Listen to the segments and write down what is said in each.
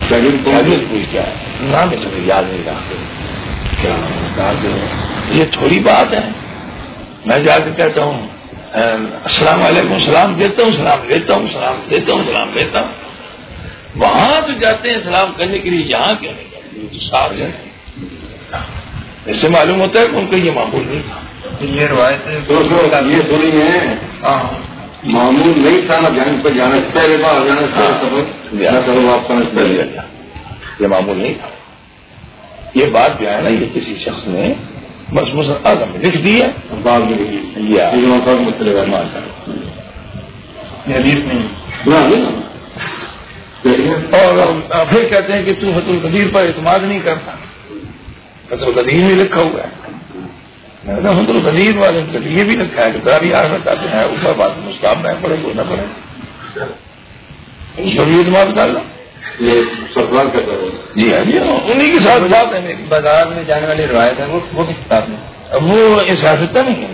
کیا ہے نام مجھے یاد نہیں رہا کیا یہ تھوڑی بات ہے. میں جا کے کہتا ہوں السلام علیکم، سلام دیتا ہوں، سلام لیتا ہوں، سلام دیتا ہوں، سلام لیتا ہوں. وہاں تو جاتے ہیں سلام کرنے کے لیے، یہاں کیوں نہیں جاتے؟ ساتھ جاتے. اس سے معلوم ہوتا ہے کہ ان کو یہ معمول نہیں تھا. یہ روایت یہ سنی ہے معمول نہیں تھا نا، جانے پر جانا پہلے بار جانا آپ کا یہ معمول نہیں تھا. یہ بات جو ہے نا یہ کسی شخص نے بس اعظم میں لکھ دی ہے، بعد میں اور پھر کہتے ہیں کہ تو فتح القدیر پر اعتماد نہیں کرتا. فتح القدیر بھی لکھا ہوا ہے. فتح القدیر والے یہ بھی لکھا ہے کہ ترابی آ بتاتے ہیں اوپر بات مستحب میں پڑے کوئی نہ پڑے اس پر بھی اعتماد کر لو. جی ہاں جی انہیں کے ساتھ بات ہے. میری بازار میں جانے والی روایت ہے وہ کس کتاب میں؟ وہ سیاستہ نہیں ہے،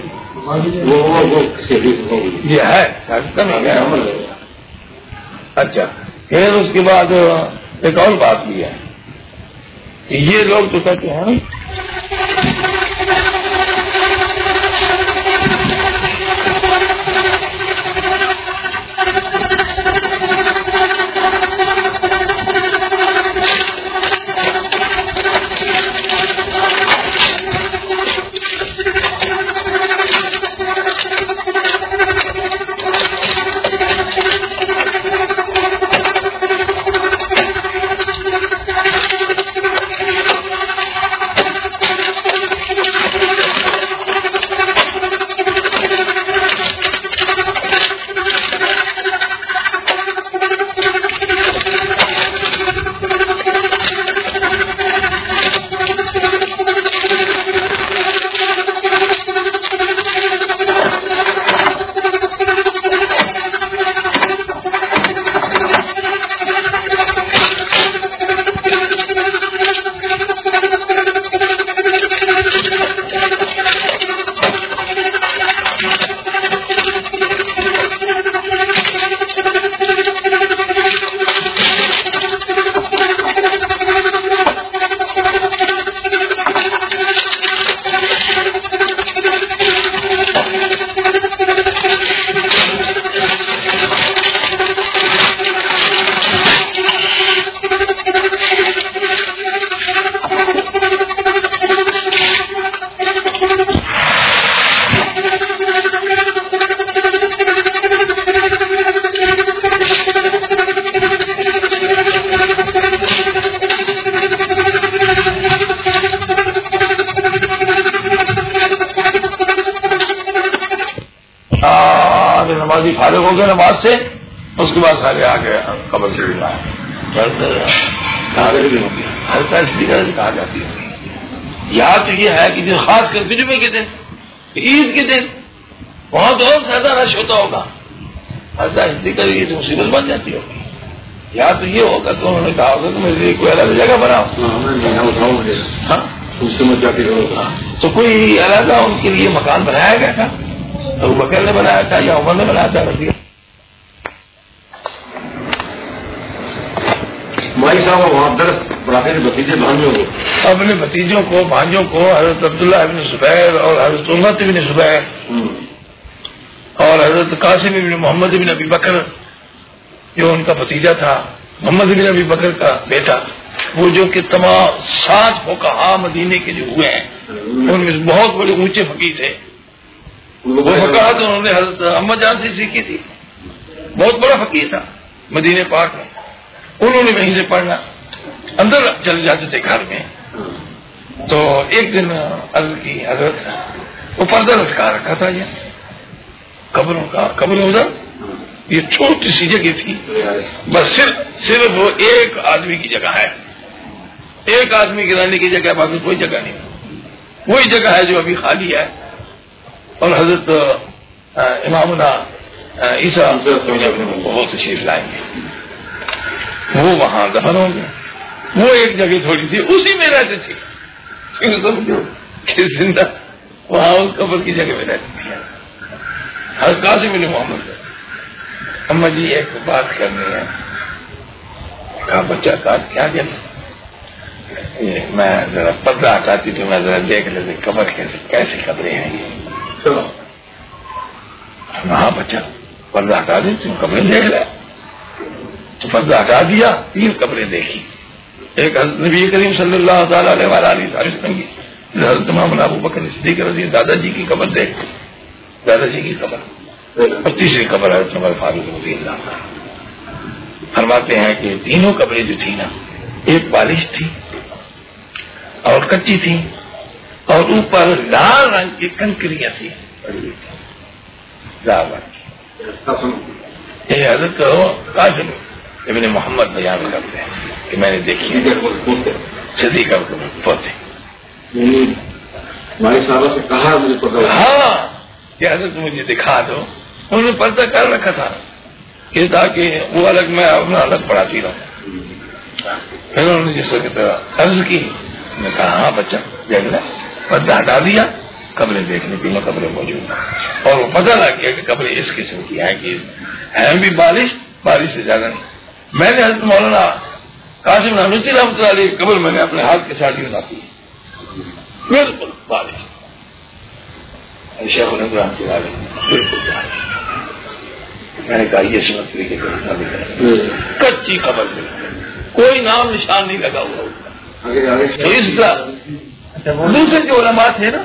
یہ ہے سیاستہ نہیں ہے. اچھا پھر اس کے بعد ایک اور بات بھی ہے کہ یہ لوگ تو کہتے ہیں نمازی فارغ ہو گئے نماز سے، اس کے بعد سارے آ گئے قبر سے بھی لائے ہر طرح کہا جاتی ہے. یہاں تو یہ ہے کہ جو خاص کر جمعے کے دن، عید کے دن وہاں تو اور زیادہ رش ہوتا ہوگا. ایسا ہندی کا یہ مصیبت بن جاتی ہوگی. یہاں تو یہ ہوگا تو انہوں نے کہا ہوگا کہ میرے لیے کوئی علیحدہ جگہ بناؤ. تو کوئی علیحدہ ان کے لیے مکان بنایا گیا تھا؟ ابو بکر نے بنایا تھا یا عمر نے بنایا تھا؟ مائی صاحب وہاں درس پڑھاتے تھے بھتیجے بھانجوں کو، اپنے بھتیجوں کو بھانجوں کو حضرت عبداللہ ابن زبیر اور حضرت امت ابن زبیر اور حضرت قاسم ابن محمد ابن ابی بکر جو ان کا بھتیجا تھا، محمد ابن ابی بکر کا بیٹا، وہ جو کہ تمام 7 فقہاء مدینے کے جو ہوئے ہیں ان میں بہت بڑے اونچے فقیہ تھے. وہ فقہاء تو انہوں نے حضرت احمد جان سے سیکھی تھی. بہت بڑا فقیہ تھا مدینے پاک میں. انہوں نے وہیں سے پڑھنا، اندر چلے جاتے تھے گھر میں. تو ایک دن عرض کی حضرت وہ پردہ لٹکا رکھا تھا یہ قبروں کا، قبر ادھر یہ چھوٹی سی جگہ تھی، بس صرف وہ ایک آدمی کی جگہ ہے، ایک آدمی کی رہنے کی جگہ، باقی کوئی جگہ نہیں. وہی جگہ ہے جو ابھی خالی ہے. اور حضرت امامنا عیسیٰ بہت تشریف لائیں گے، وہ وہاں دفن ہوں گے. وہ ایک جگہ تھوڑی سی اسی میں رہتے تھے کہ زندہ وہاں اس قبر کی جگہ میں رہتی تھی. حضرت قاسم بن محمد، اما جی ایک بات کرنی ہے کہا بچہ کا کیا جانا، میں ذرا پردہ ہٹاتی تو میں ذرا دیکھ لیتے قبر کیسی قبریں ہیں یہ. ہاں بچہ پردہ ہٹا دی تم قبریں دیکھ لے. تو پردہ ہٹا دیا، 3 قبریں دیکھی. ایک حضرت نبی کریم صلی اللہ تعالی علیہ وسلم کی، حضرت امام ابو بکر صدیق رضی دادا جی کی قبر دیکھ، دادا جی کی قبر، اور تیسری قبر حضرت عمر فاروق رضی اللہ عنہ. فرماتے ہیں کہ تینوں قبریں جو تھی نا، ایک بالش تھی اور کچی تھی، اور اوپر لال رنگ کی کنکریاں تھی. یہ حضرت قاسم ابن محمد بیان کرتے ہیں کہ میں نے دیکھی صدیق پوتے. ہمارے صاحبہ سے کہا مجھے پتا، ہاں کہ حضرت مجھے دکھا دو. انہوں نے پردہ کر رکھا تھا کہ تاکہ وہ الگ میں اپنا الگ پڑھاتی رہوں. پھر انہوں نے جس وقت عرض کی، میں نے کہا ہاں بچہ دیکھ لیں. پردہ ہٹا دیا، قبریں دیکھنے تینوں قبریں موجود ہیں، اور وہ پتہ لگ گیا کہ قبریں اس قسم کی ہیں کہ ہیں بھی بارش سے زیادہ نہیں. میں نے حضرت مولانا قاسم نانوتوی رحمۃ اللہ علیہ قبر میں نے اپنے ہاتھ کے ساتھ ہی بناتی ہے، بالکل بارش. شیخ الحمد رحمۃ اللہ علیہ بالکل بارش. میں نے کہا یہ سمجھ طریقے سے کچی قبر میں کوئی نام نشان نہیں لگا ہوا. تو اس طرح دوسرے جو علماء تھے نا،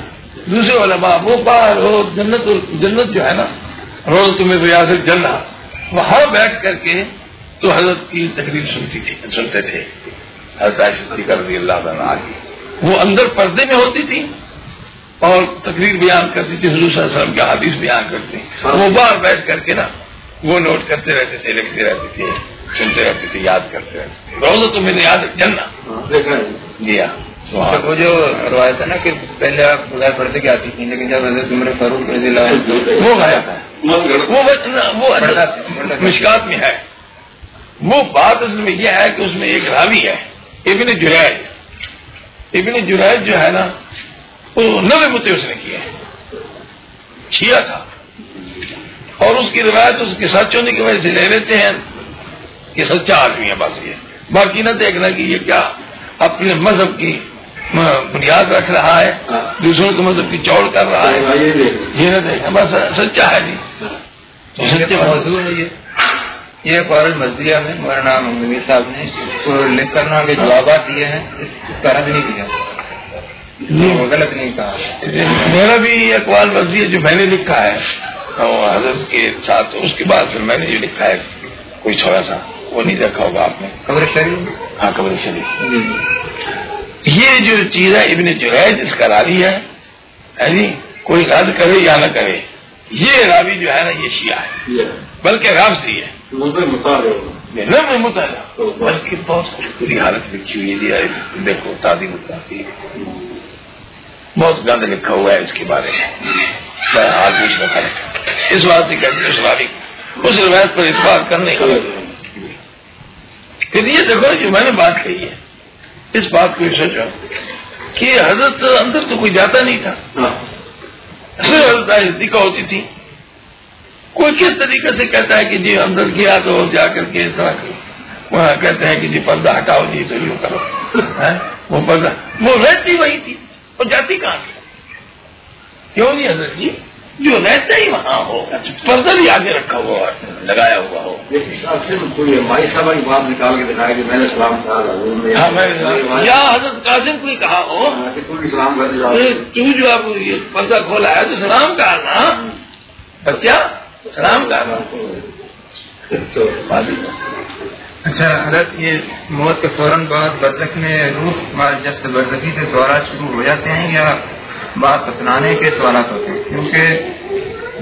دوسرے علماء وہ باہر روز جنت جو ہے نا، روز تمہیں ریاض الجنہ، وہاں بیٹھ کر کے تو حضرت کی تقریر سنتے تھے. حضرت عائشہ صدیقہ رضی اللہ عنہا کی وہ اندر پردے میں ہوتی تھی اور تقریر بیان کرتی تھی، حضور صلی اللہ علیہ وسلم کے حدیث بیان کرتی. وہ باہر بیٹھ کر کے نا وہ نوٹ کرتے رہتے تھے، لکھتے رہتے تھے، سنتے رہتے تھے، یاد کرتے رہتے تھے. روز تمہیں ریاض الجنہ دیا. وہ جو روایت ہے نا کہ پہلے آپ خدا پڑھتے کہ آتی تھی، لیکن جب حضرت عمر فاروق رضی اللہ عنہ وہ غائب ہے، وہ مشکات میں ہے. وہ بات اس میں یہ ہے کہ اس میں ایک راوی ہے ابن جریج. ابن جریج جو ہے نا وہ 90 متے اس نے کیے ہیں، شیعہ تھا، اور اس کی روایت اس کے سچ ہونے کی وجہ سے لے لیتے ہیں کہ سچا آدمی ہے. بس یہ باقی نہ دیکھنا کہ یہ کیا اپنے مذہب کی بنیاد رکھ رہا ہے، دوسروں کے مذہب کی چوڑ کر رہا ہے، یہ نہ دیکھنا، بس سچا ہے جی. موضوع ہے یہ فارغ مزدیہ میں مولانا میر صاحب نے اس کو لکھ کرنا کے جوابات دیے ہیں، اس کا رد نہیں کیا، غلط نہیں کہا. میرا بھی اقوال مزدیہ جو میں نے لکھا ہے حضرت کے ساتھ، اس کے بعد پھر میں نے جو لکھا ہے کوئی چھوڑا سا وہ نہیں دیکھا ہوگا آپ نے، قبر شریف. ہاں قبر شریف. یہ جو چیز ہے ابن جریج اس کا راوی ہے جی، کوئی رد کرے یا نہ کرے، یہ راوی جو ہے نا یہ شیعہ ہے، بلکہ رافضی ہے، مطالعہ بلکہ بہت خوشبری حالت لکھی ہوئی ہے. دیکھو تعظیم التحقیق بہت گند لکھا ہوا ہے اس کے بارے میں. آدمی اس بات سے کہتے ہیں اس روایت پر اعتبار کرنے کا. پھر یہ دیکھو جو میں نے بات کہی ہے، اس بات کو سوچو کہ حضرت اندر تو کوئی جاتا نہیں تھا، حضرت صدیقہ ہوتی تھی. کوئی کس طریقے سے کہتا ہے کہ جی اندر گیا تو جا کر کے اس طرح وہاں کہتے ہیں کہ جی پردہ ہٹاؤ جی تو یوں کرو. وہ پردہ وہ رہتی وہی تھی، وہ جاتی کہاں تھی؟ کیوں نہیں حضرت جی؟ جو رہتا ہی وہاں ہو، پردہ بھی آگے رکھا ہوا لگایا ہوا ہو. مائی صاحب کی بات نکال کے دکھایا کہ میں نے سلام کہا، یا حضرت قاسم کوئی کہا ہو تو جو آپ یہ پردہ کھولا ہے تو سلام کہا نا بچہ، سلام کہا. اچھا حضرت، یہ موت کے فوراً بعد برزخ میں روح جب سے برزخی سے سوالات شروع ہو جاتے ہیں یا بعد دفنانے کے سوالات ہوتے ہیں؟ کیونکہ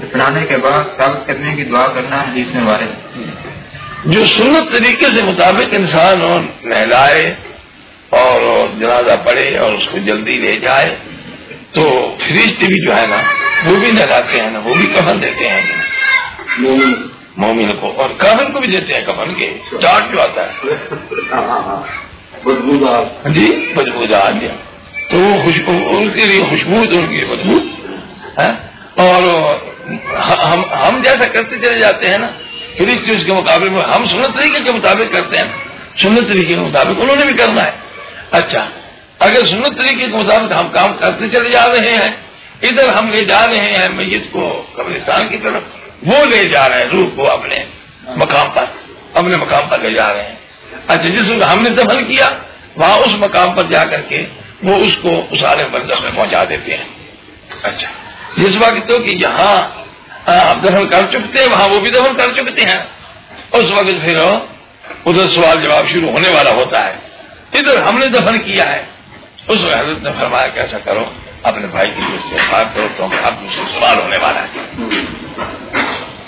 دفنانے کے بعد ثابت کرنے کی دعا کرنا حدیث میں وارد ہے. جو سنت طریقے سے مطابق انسان نہلائے اور جنازہ پڑھے اور اس کو جلدی لے جائے تو فرشتے بھی جو ہے نا وہ بھی نہلاتے ہیں نا، وہ بھی کفن دیتے ہیں مومن کو، اور کافر کو بھی دیتے ہیں کفن کے چارٹ جو آتا ہے جی بدبودار دیا تو وہ خوشبو ان کے لیے خوشبو تو ان کی بدبو ہے. اور ہم جیسا کرتے چلے جاتے ہیں نا فرشتے اس کے مقابلے میں ہم سنت طریقے کے مطابق کرتے ہیں سنت طریقے کے مطابق انہوں نے بھی کرنا ہے. اچھا اگر سنت طریقے کے مطابق ہم کام کرتے چلے جا رہے ہیں, ادھر ہم لے جا رہے ہیں میت کو قبرستان کی طرف, وہ لے جا رہے ہیں روح کو اپنے مقام پر لے جا رہے ہیں. اچھا جس وقت ہم نے دفن کیا وہاں اس مقام پر جا کر کے وہ اس کو اس عالم برزخ میں پہنچا دیتے ہیں. اچھا جس وقت تو کہ یہاں آپ دفن کر چکتے ہیں وہاں وہ بھی دفن کر چکتے ہیں, اس وقت پھر ادھر سوال جواب شروع ہونے والا ہوتا ہے. ادھر ہم نے دفن کیا ہے, اس وقت حضرت نے فرمایا کہ ایسا کرو اپنے بھائی کی استغفار کرو تو اب اس سے سوال ہونے والا ہے.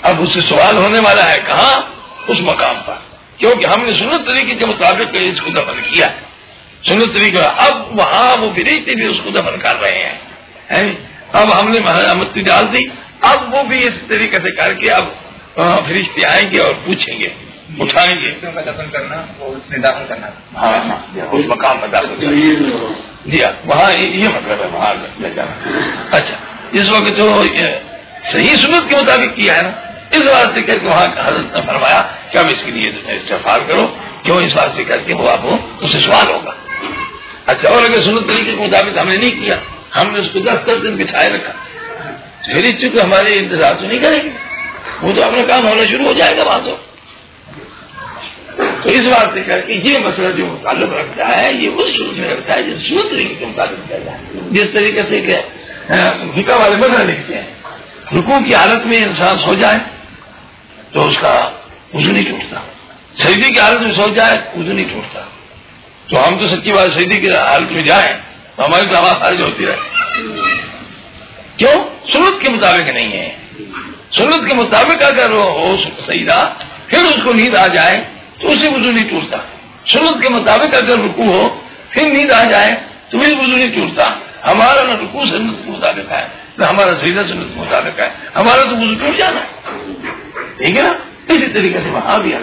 اب اس سے سوال ہونے والا ہے کہاں؟ اس مقام پر, کیونکہ ہم نے سنت طریقے کے مطابق اس کو دفن کیا ہے. سنت طریقے اب وہاں وہ فرشتے بھی اس کو دفن کر رہے ہیں. اب ہم نے مٹی ڈال دی, اب وہ بھی اس طریقے سے کر کے اب فرشتے آئیں گے اور پوچھیں گے, اٹھائیں گے. دفن کرنا وہ اس میں داخل کرنا, ہاں اس مقام پر داخل کرنا جی وہاں یہ مطلب ہے وہاں لے جانا. اچھا اس وقت تو صحیح سنت کے مطابق کیا ہے نا, اس واسطے کر کے وہاں حضرت نے فرمایا کہ اب اس کے لیے استغفار کرو, کیوں اس واسطے کر کے وہ آپ اس سے سوال ہوگا. اچھا اور اگر سنت طریقے کے مطابق ہم نے نہیں کیا, ہم نے اس کو 10 دن بٹھائے رکھا, پھر اس چونکہ ہمارے انتظار تو نہیں کریں گے, وہ تو اپنا کام ہونا شروع ہو جائے گا وہاں سے. تو اس واسطے کر کے یہ مسئلہ جو تعلق رکھتا ہے یہ اس صورت میں رکھتا ہے جس سنت طریقے کے مطابق کیا جائے. جس طریقے سے کہ فقہ والے مسئلہ لکھتے ہیں رکوع کی حالت میں انسان سو جائے تو اس کا وضو نہیں ٹوٹتا, سجدے کی حالت میں سو جائے وضو نہیں ٹوٹتا. تو ہم تو سچی بات سجدے کی حالت میں جائیں تو ہماری تو آواز خارج ہوتی رہے. کیوں؟ سنت کے مطابق نہیں ہے. سنت کے مطابق اگر ہو سجدہ پھر اس کو نیند آ جائے تو اسے وضو نہیں ٹوٹتا. سنت کے مطابق اگر رکوع ہو پھر نیند آ جائے تو بھی وضو نہیں ٹوٹتا. ہمارا نہ رکوع سنت کے مطابق ہے نہ ہمارا سجدہ سنت کے مطابق ہے, ہمارا تو وضو ٹوٹ جانا ہے. ٹھیک ہے نا, اسی طریقے سے وہاں بھی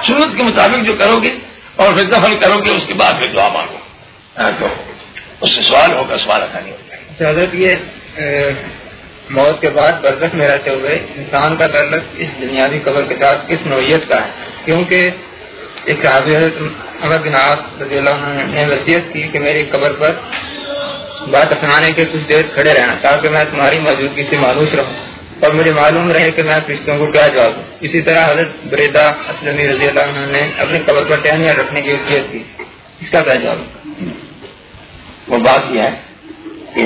سنت کے مطابق جو کرو گے اور پھر دفن کرو گے اس کے بعد پھر دعا مانگو تو اس سے سوال ہوگا, سوال اٹھا نہیں ہوگا. حضرت یہ موت کے بعد برزخ میں رہتے ہوئے انسان کا تعلق اس دنیاوی قبر کے ساتھ کس نوعیت کا ہے؟ کیونکہ ایک صحابی حضرت عمر بن عاص رضی اللہ عنہ نے وصیت کی کہ میری قبر پر بات اپنانے کے کچھ دیر کھڑے رہنا تاکہ میں تمہاری موجودگی سے مانوس رہوں اور مجھے معلوم رہے کہ میں فرشتوں کو کیا جواب دوں. اسی طرح حضرت بریدہ اسلمی رضی اللہ عنہ نے اپنی قبر پر ٹہنیاں رکھنے کی وصیت کی, اس کا کیا جواب؟ وہ بات یہ ہے کہ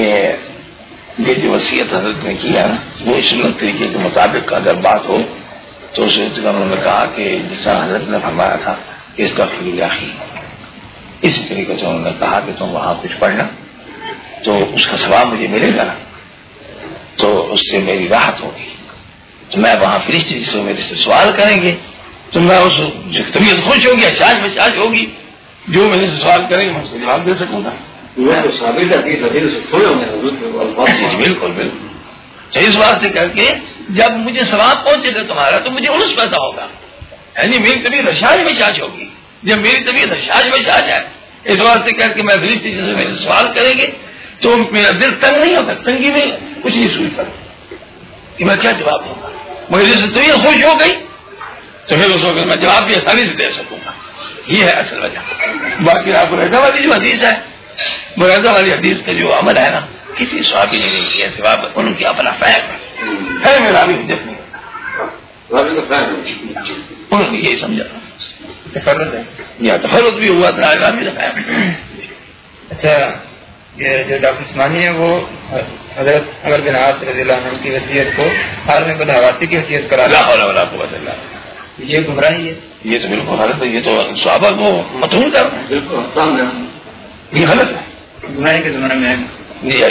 یہ جو وصیت حضرت نے کیا وہ سنت طریقے کے مطابق اگر بات ہو تو اس انہوں نے کہا کہ جس طرح حضرت نے فرمایا تھا کہ اس کا فریاخی, اسی طریقے سے انہوں نے کہا کہ تم وہاں کچھ پڑھنا تو اس کا ثواب مجھے ملے گا نا, تو اس سے میری راحت ہوگی. تو میں وہاں فرشتے جس سے میرے سے سوال کریں گے تو میں اس جو طبیعت خوش ہوگی, احساس بچاش ہوگی, جو میرے سے سوال کریں گے میں اس کو جواب دے سکوں گا. بالکل بالکل. اس بات سے کر کے جب مجھے ثواب پہنچے گا تمہارا تو مجھے انس پیدا ہوگا, یعنی میری طبیعت حشاش بچاش ہوگی. جب میری طبیعت حشاش بچاش ہے اس بات سے کر کے میں فرشتے جس سے میرے سوال کریں گے تو میرا دل تنگ نہیں ہوگا, تنگی میں کچھ نہیں سوچتا کہ میں کیا جواب دوں گا. مگر جس سے طبیعت خوش ہو گئی تو پھر اس وقت میں جواب بھی آسانی سے دے سکوں گا. یہ ہے اصل وجہ. باقی آپ مریدہ والی جو حدیث ہے, مریدہ والی حدیث کا جو عمل ہے نا کسی صحابی نے نہیں کیا سوا ان کی اپنا فہم ہے. میرا بھی حجت نہیں ہوتا, انہوں نے یہی سمجھا تفرد ہے یا تفرد بھی ہوا تھا راوی کا فہم. اچھا یہ جو ڈاکٹر عثمانی ہے وہ حضرت عمر بن عاص رضی اللہ عنہ کی وصیت کو حال میں بدحواسی کی وصیت کرا رہا. یہ گمراہی ہے, یہ تو بالکل غلط ہے. یہ تو صحابہ کو مطمئن کرنا یہ غلط ہے. گمراہی کے زمانے میں یہ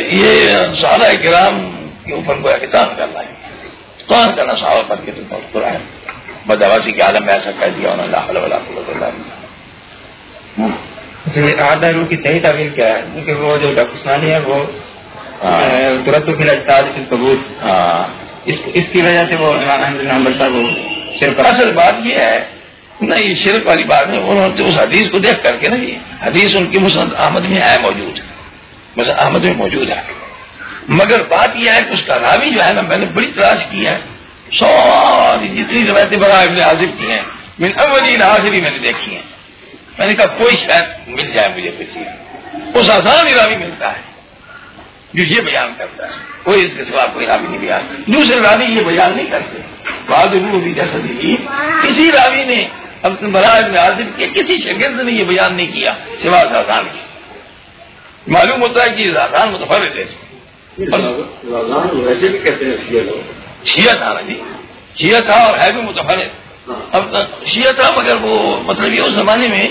صحابہ کرام کے اوپر کوئی احترام کرنا ہے, کون کرنا صحابہ پر کے تو برا ہے. بدحواسی کے عالم میں ایسا کہہ دیا انہوں نے لا حول ولا قوت. یہ آدھا روح کی صحیح تعبیر کیا ہے؟ کیونکہ وہ جو ڈاکٹر عثمانی ہے وہ ترت فی الاجساد فی القبور, اس کی وجہ سے وہ امام احمد بن حنبل صاحب وہ اصل بات یہ ہے نہیں, یہ شرک والی بات ہے. انہوں نے اس حدیث کو دیکھ کر کے نا, یہ حدیث ان کی مسند احمد میں ہے موجود, مسند احمد میں موجود ہے, مگر بات یہ ہے کہ اس کا راوی جو ہے نا میں نے بڑی تلاش کی ہے, ساری جتنی روایتیں برائے ابن عازب کی ہیں من اولی الی آخری میں نے دیکھی ہیں, میں نے کہا کوئی شاید مل جائے مجھے کوئی چیز، اس آسان ہی راوی ملتا ہے جو یہ بیان کرتا ہے، کوئی اس کے سوا کوئی راوی نہیں بیان، دوسرے راوی یہ بیان نہیں کرتے۔ بعد بھی جیسا کسی راوی نے اپنے براء ابن عازب کے کسی شاگرد نے یہ بیان نہیں کیا سوا زازان کی۔ معلوم ہوتا ہے کہ زازان متفرد ہے، ویسے بھی کہتے ہیں شیعہ تھا نا جی، شیعہ تھا اور ہے بھی متفرد۔ اب شیعہ تھا مگر وہ مطلب یہ اس زمانے میں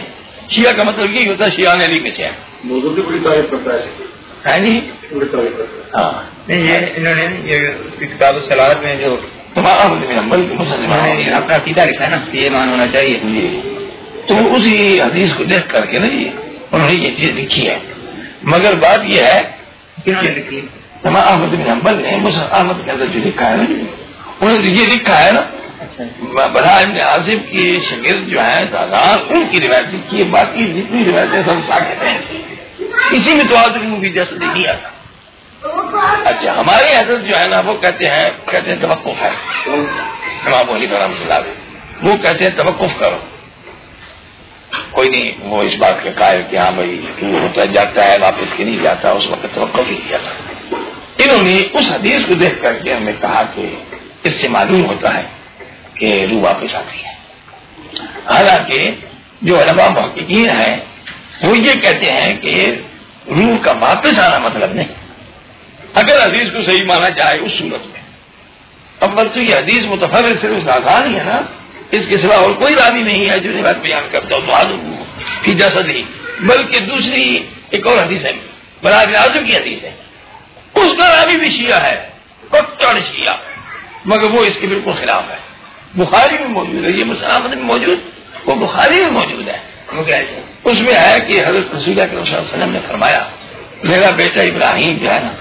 شیعہ کا مطلب یہی ہوتا ہے شیعان علی میں سے ہے، موضوع کی بڑی تعریف کرتا ہے جی بڑی تعریف کرتا ہے۔ ہاں نہیں، یہ انہوں نے یہ کتاب الصلاۃ میں جو اپنا عقیدہ لکھا ہے نا، یہ ایمان ہونا چاہیے، تو اسی حدیث کو دیکھ کر کے نا جی انہوں نے یہ چیز لکھی ہے، مگر بات یہ ہے کنہوں نے لکھی؟ امام احمد بن حنبل نے مسند احمد کے اندر جو لکھا ہے نا انہوں نے یہ لکھا ہے نا براء ابن عازب کی شاگرد جو ہیں زازان ان کی روایت لکھی ہے، باقی جتنی روایتیں سب ساکت ہیں، کسی میں تو آدمی بھی جیسا نہیں آتا۔ اچھا ہمارے حضرت جو ہے نا وہ کہتے ہیں توقف ہے، امام ابو حنیفہ رحمۃ اللہ علیہ وہ کہتے ہیں توقف کرو، کوئی نہیں وہ اس بات کے قائل کہ ہاں بھائی ہوتا جاتا ہے واپس کی نہیں جاتا، اس وقت توقف ہی کیا تھا۔ انہوں نے اس حدیث کو دیکھ کر کے ہمیں کہا کہ اس سے معلوم ہوتا ہے کہ روح واپس آتی ہے، حالانکہ جو علماء محققین ہیں وہ یہ کہتے ہیں کہ روح کا واپس آنا مطلب نہیں، اگر حدیث کو صحیح مانا جائے اس صورت میں اب تو یہ حدیث متفرد صرف آسان ہی ہے نا، اس کے سوا اور کوئی راوی نہیں ہے جو روایت بیان کرتا ہو تو آدم کی جسد ہی، بلکہ دوسری ایک اور حدیث ہے براء ابن عازب کی حدیث ہے، اس کا راوی بھی شیعہ ہے، قطع شیعہ، مگر وہ اس کے بالکل خلاف ہے، بخاری میں موجود ہے، یہ مسند میں موجود، وہ بخاری میں موجود ہے، وہ کیا ہے؟ اس میں ہے کہ حضرت رسول اللہ صلی اللہ علیہ وسلم نے فرمایا میرا بیٹا ابراہیم جو ہے نا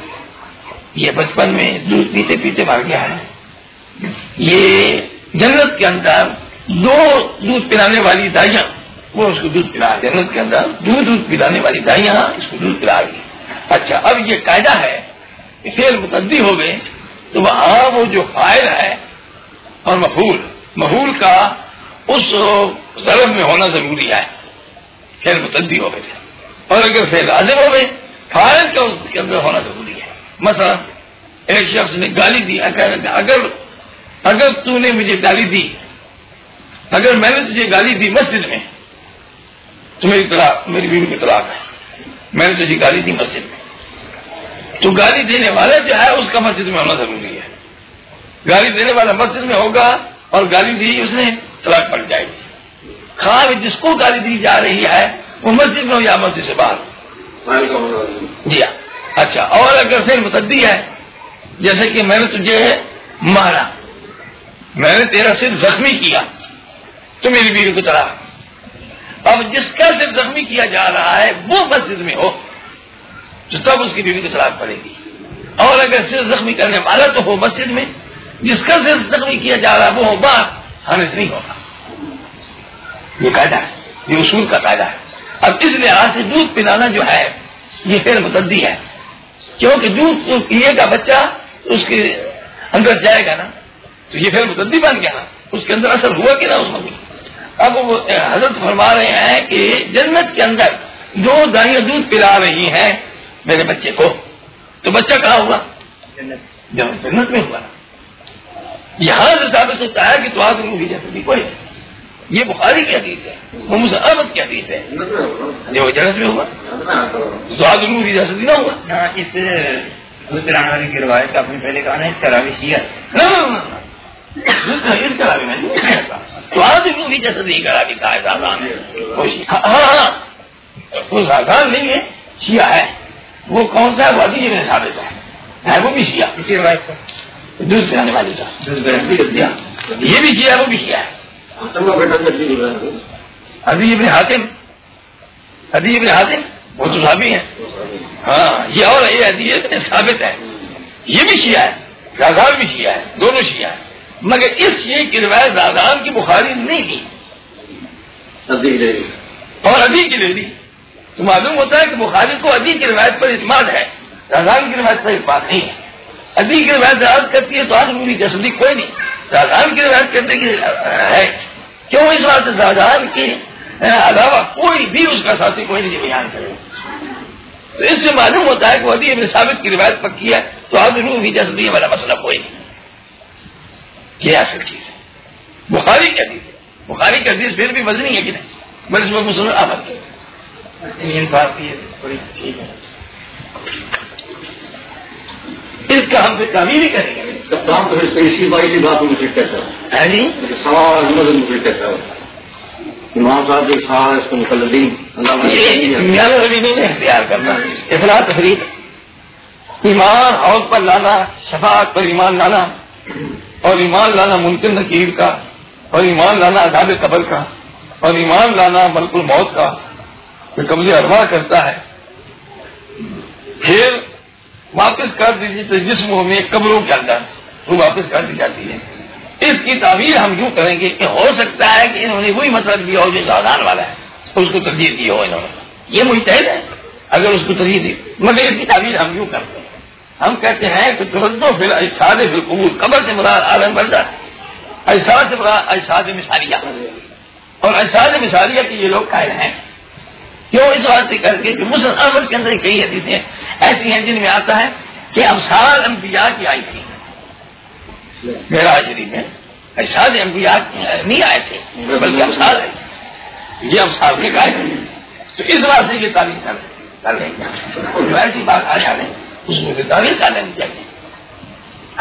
یہ بچپن میں دودھ پیتے پیتے مر گیا ہے، یہ جنت کے اندر دو دودھ پلانے والی دائیاں وہ اس کو دودھ پلا، جنت کے اندر دودھ پلانے والی دائیاں اس کو دودھ پلا گئی۔ اچھا اب یہ قاعدہ ہے کہ فعل متعدی ہو گئے تو وہاں وہ جو فاعل ہے اور مفعول کا اس ضرب میں ہونا ضروری ہے، فعل متعدی ہو گئے تھے، اور اگر فعل لازم ہو گئے فاعل کا اس کے اندر ہونا ضروری ہے۔ مثلا ایک شخص نے گالی دی، اگر تو نے مجھے گالی دی، اگر میں نے تجھے گالی دی مسجد میں تو میری بیوی کی طلاق ہے، میں نے تجھے گالی دی مسجد میں، تو گالی دینے والا جو ہے اس کا مسجد میں ہونا ضروری ہے، گالی دینے والا مسجد میں ہوگا اور گالی دی اس نے طلاق پڑ جائے گی، خواہ جس کو گالی دی جا رہی ہے وہ مسجد میں ہو یا مسجد سے باہر۔ جی ہاں، اچھا اور اگر پھر متعدی ہے جیسے کہ میں نے تجھے مارا، میں نے تیرا سر زخمی کیا تو میری بیوی کو طلاق، اب جس کا سر زخمی کیا جا رہا ہے وہ مسجد میں ہو تو تب اس کی بیوی کو طلاق پڑے گی، اور اگر سر زخمی کرنے والا تو ہو مسجد میں، جس کا سر زخمی کیا جا رہا ہے وہ ہو باہر، حانث نہیں ہوگا۔ یہ قاعدہ ہے، یہ اصول کا قاعدہ ہے۔ اب اس لحاظ سے دودھ پلانا جو ہے یہ فعل متعدی ہے، کیونکہ دودھ تو پیے گا بچہ اس کے اندر جائے گا نا، تو یہ فعل متعدی بن گیا نا، اس کے اندر اثر ہوا کہ نہ اس میں۔ اب وہ حضرت فرما رہے ہیں کہ جنت کے اندر دو دائیاں دودھ پلا رہی ہیں میرے بچے کو، تو بچہ کہاں ہوا؟ جنت میں ہوا۔ یہاں سے ثابت ہوتا ہے کہ تو آدمی بھی جیسے کوئی، یہ بخاری کی حدیث ہے، وہ مسند احمد کی حدیث ہے، جو جنت میں ہوا تو آدمی بھی جیسے نہ ہوا۔ اس دوسرے آنے والی کی روایت کا آپ نے پہلے کہا نا اس کا راوی شیعہ، اس کا راوی میں نہیں کہتا، تو آدمی بھی جیسے نہیں کرا بھی کہا ہے زازان ہے، ہاں وہ زازان نہیں ہے، شیعہ ہے، وہ کون سا ہے؟ وہ حدیث میں ثابت ہے، وہ بھی شیعہ، اسی روایت کا دوسرے آنے والی کا یہ بھی شیعہ ہے، وہ بھی شیعہ ہے۔ حدیث ابن حاتم وہ تو صحابی ہیں، ہاں یہ اور یہ حدیث ثابت ہے، یہ بھی شیعہ ہے، زازان بھی شیعہ ہے، دونوں شیعہ ہیں، مگر اس شیعہ کی روایت زازان کی بخاری نہیں دی اور ادی کی لے لی، تو معلوم ہوتا ہے کہ بخاری کو ادی کی روایت پر اعتماد ہے، زازان کی روایت پر اعتماد نہیں ہے۔ ادی کی روایت روایت کرتی ہے تو آج میری تصدیق کوئی نہیں، زازان کی روایت کرنے کی ہے، کیوں اس بات زازان کی علاوہ کوئی بھی اس کا ساتھی کوئی نہیں بیان کرے. تو اس سے معلوم ہوتا ہے کہ عدی ابن ثابت کی روایت پکی ہے تو آدمی بھی جسدی والا مسئلہ کوئی نہیں. یہ اصل چیز ہے. بخاری کی حدیث ہے. بخاری کی حدیث پھر بھی وزنی ہے کہ نہیں؟ بس اس میں مسلم آمد ہے. بات یہ بڑی ٹھیک ہے. اس کا ہم سے تعمیر ہی کریں گے. کام تو اسی بات مجھے کہتا ہے جی سوال مجھے کہتا ہے امام صاحب کے سوال اس کو مقلدین نے اختیار کرنا اطلاع تفریح ایمان حوض پر لانا شفاعت پر ایمان لانا اور ایمان لانا منکر نکیر کا اور ایمان لانا عذاب قبر کا اور ایمان لانا ملک الموت کا جو قبض ارواح کرتا ہے. پھر واپس کر دیجیے جسموں میں قبروں کے اندر وہ واپس کر دی جاتی ہے. اس کی تعبیر ہم یوں کریں گے کہ ہو سکتا ہے کہ انہوں نے وہی مطلب دیا ہو جو سادان والا ہے اس کو ترجیح دی ہو انہوں نے. یہ مجتہد ہے اگر اس کو ترجیح دی مگر اس کی تعبیر ہم یوں کرتے ہیں. ہم کہتے ہیں کہ توجہ پھر اجساد بالقبول قبر سے مراد عالم بردہ اجساد سے مراد اجساد مثالیہ اور اجساد مثالیہ کے یہ لوگ قائل ہیں. کیوں؟ اس واسطے کر کے کہ مسلم احمد کے اندر کئی حدیثیں ایسی ہیں جن میں آتا ہے کہ امثال انبیاء کی آئی تھی. معراج شریف میں اجساد انبیاء نہیں آئے تھے بلکہ امثال آئے تھے. یہ امثال نے کہا ہے تو اس واسطے یہ تعلیم کر لیں گے. ایسی بات آ جا رہے ہیں اس میں تعویل کر لینی چاہیے.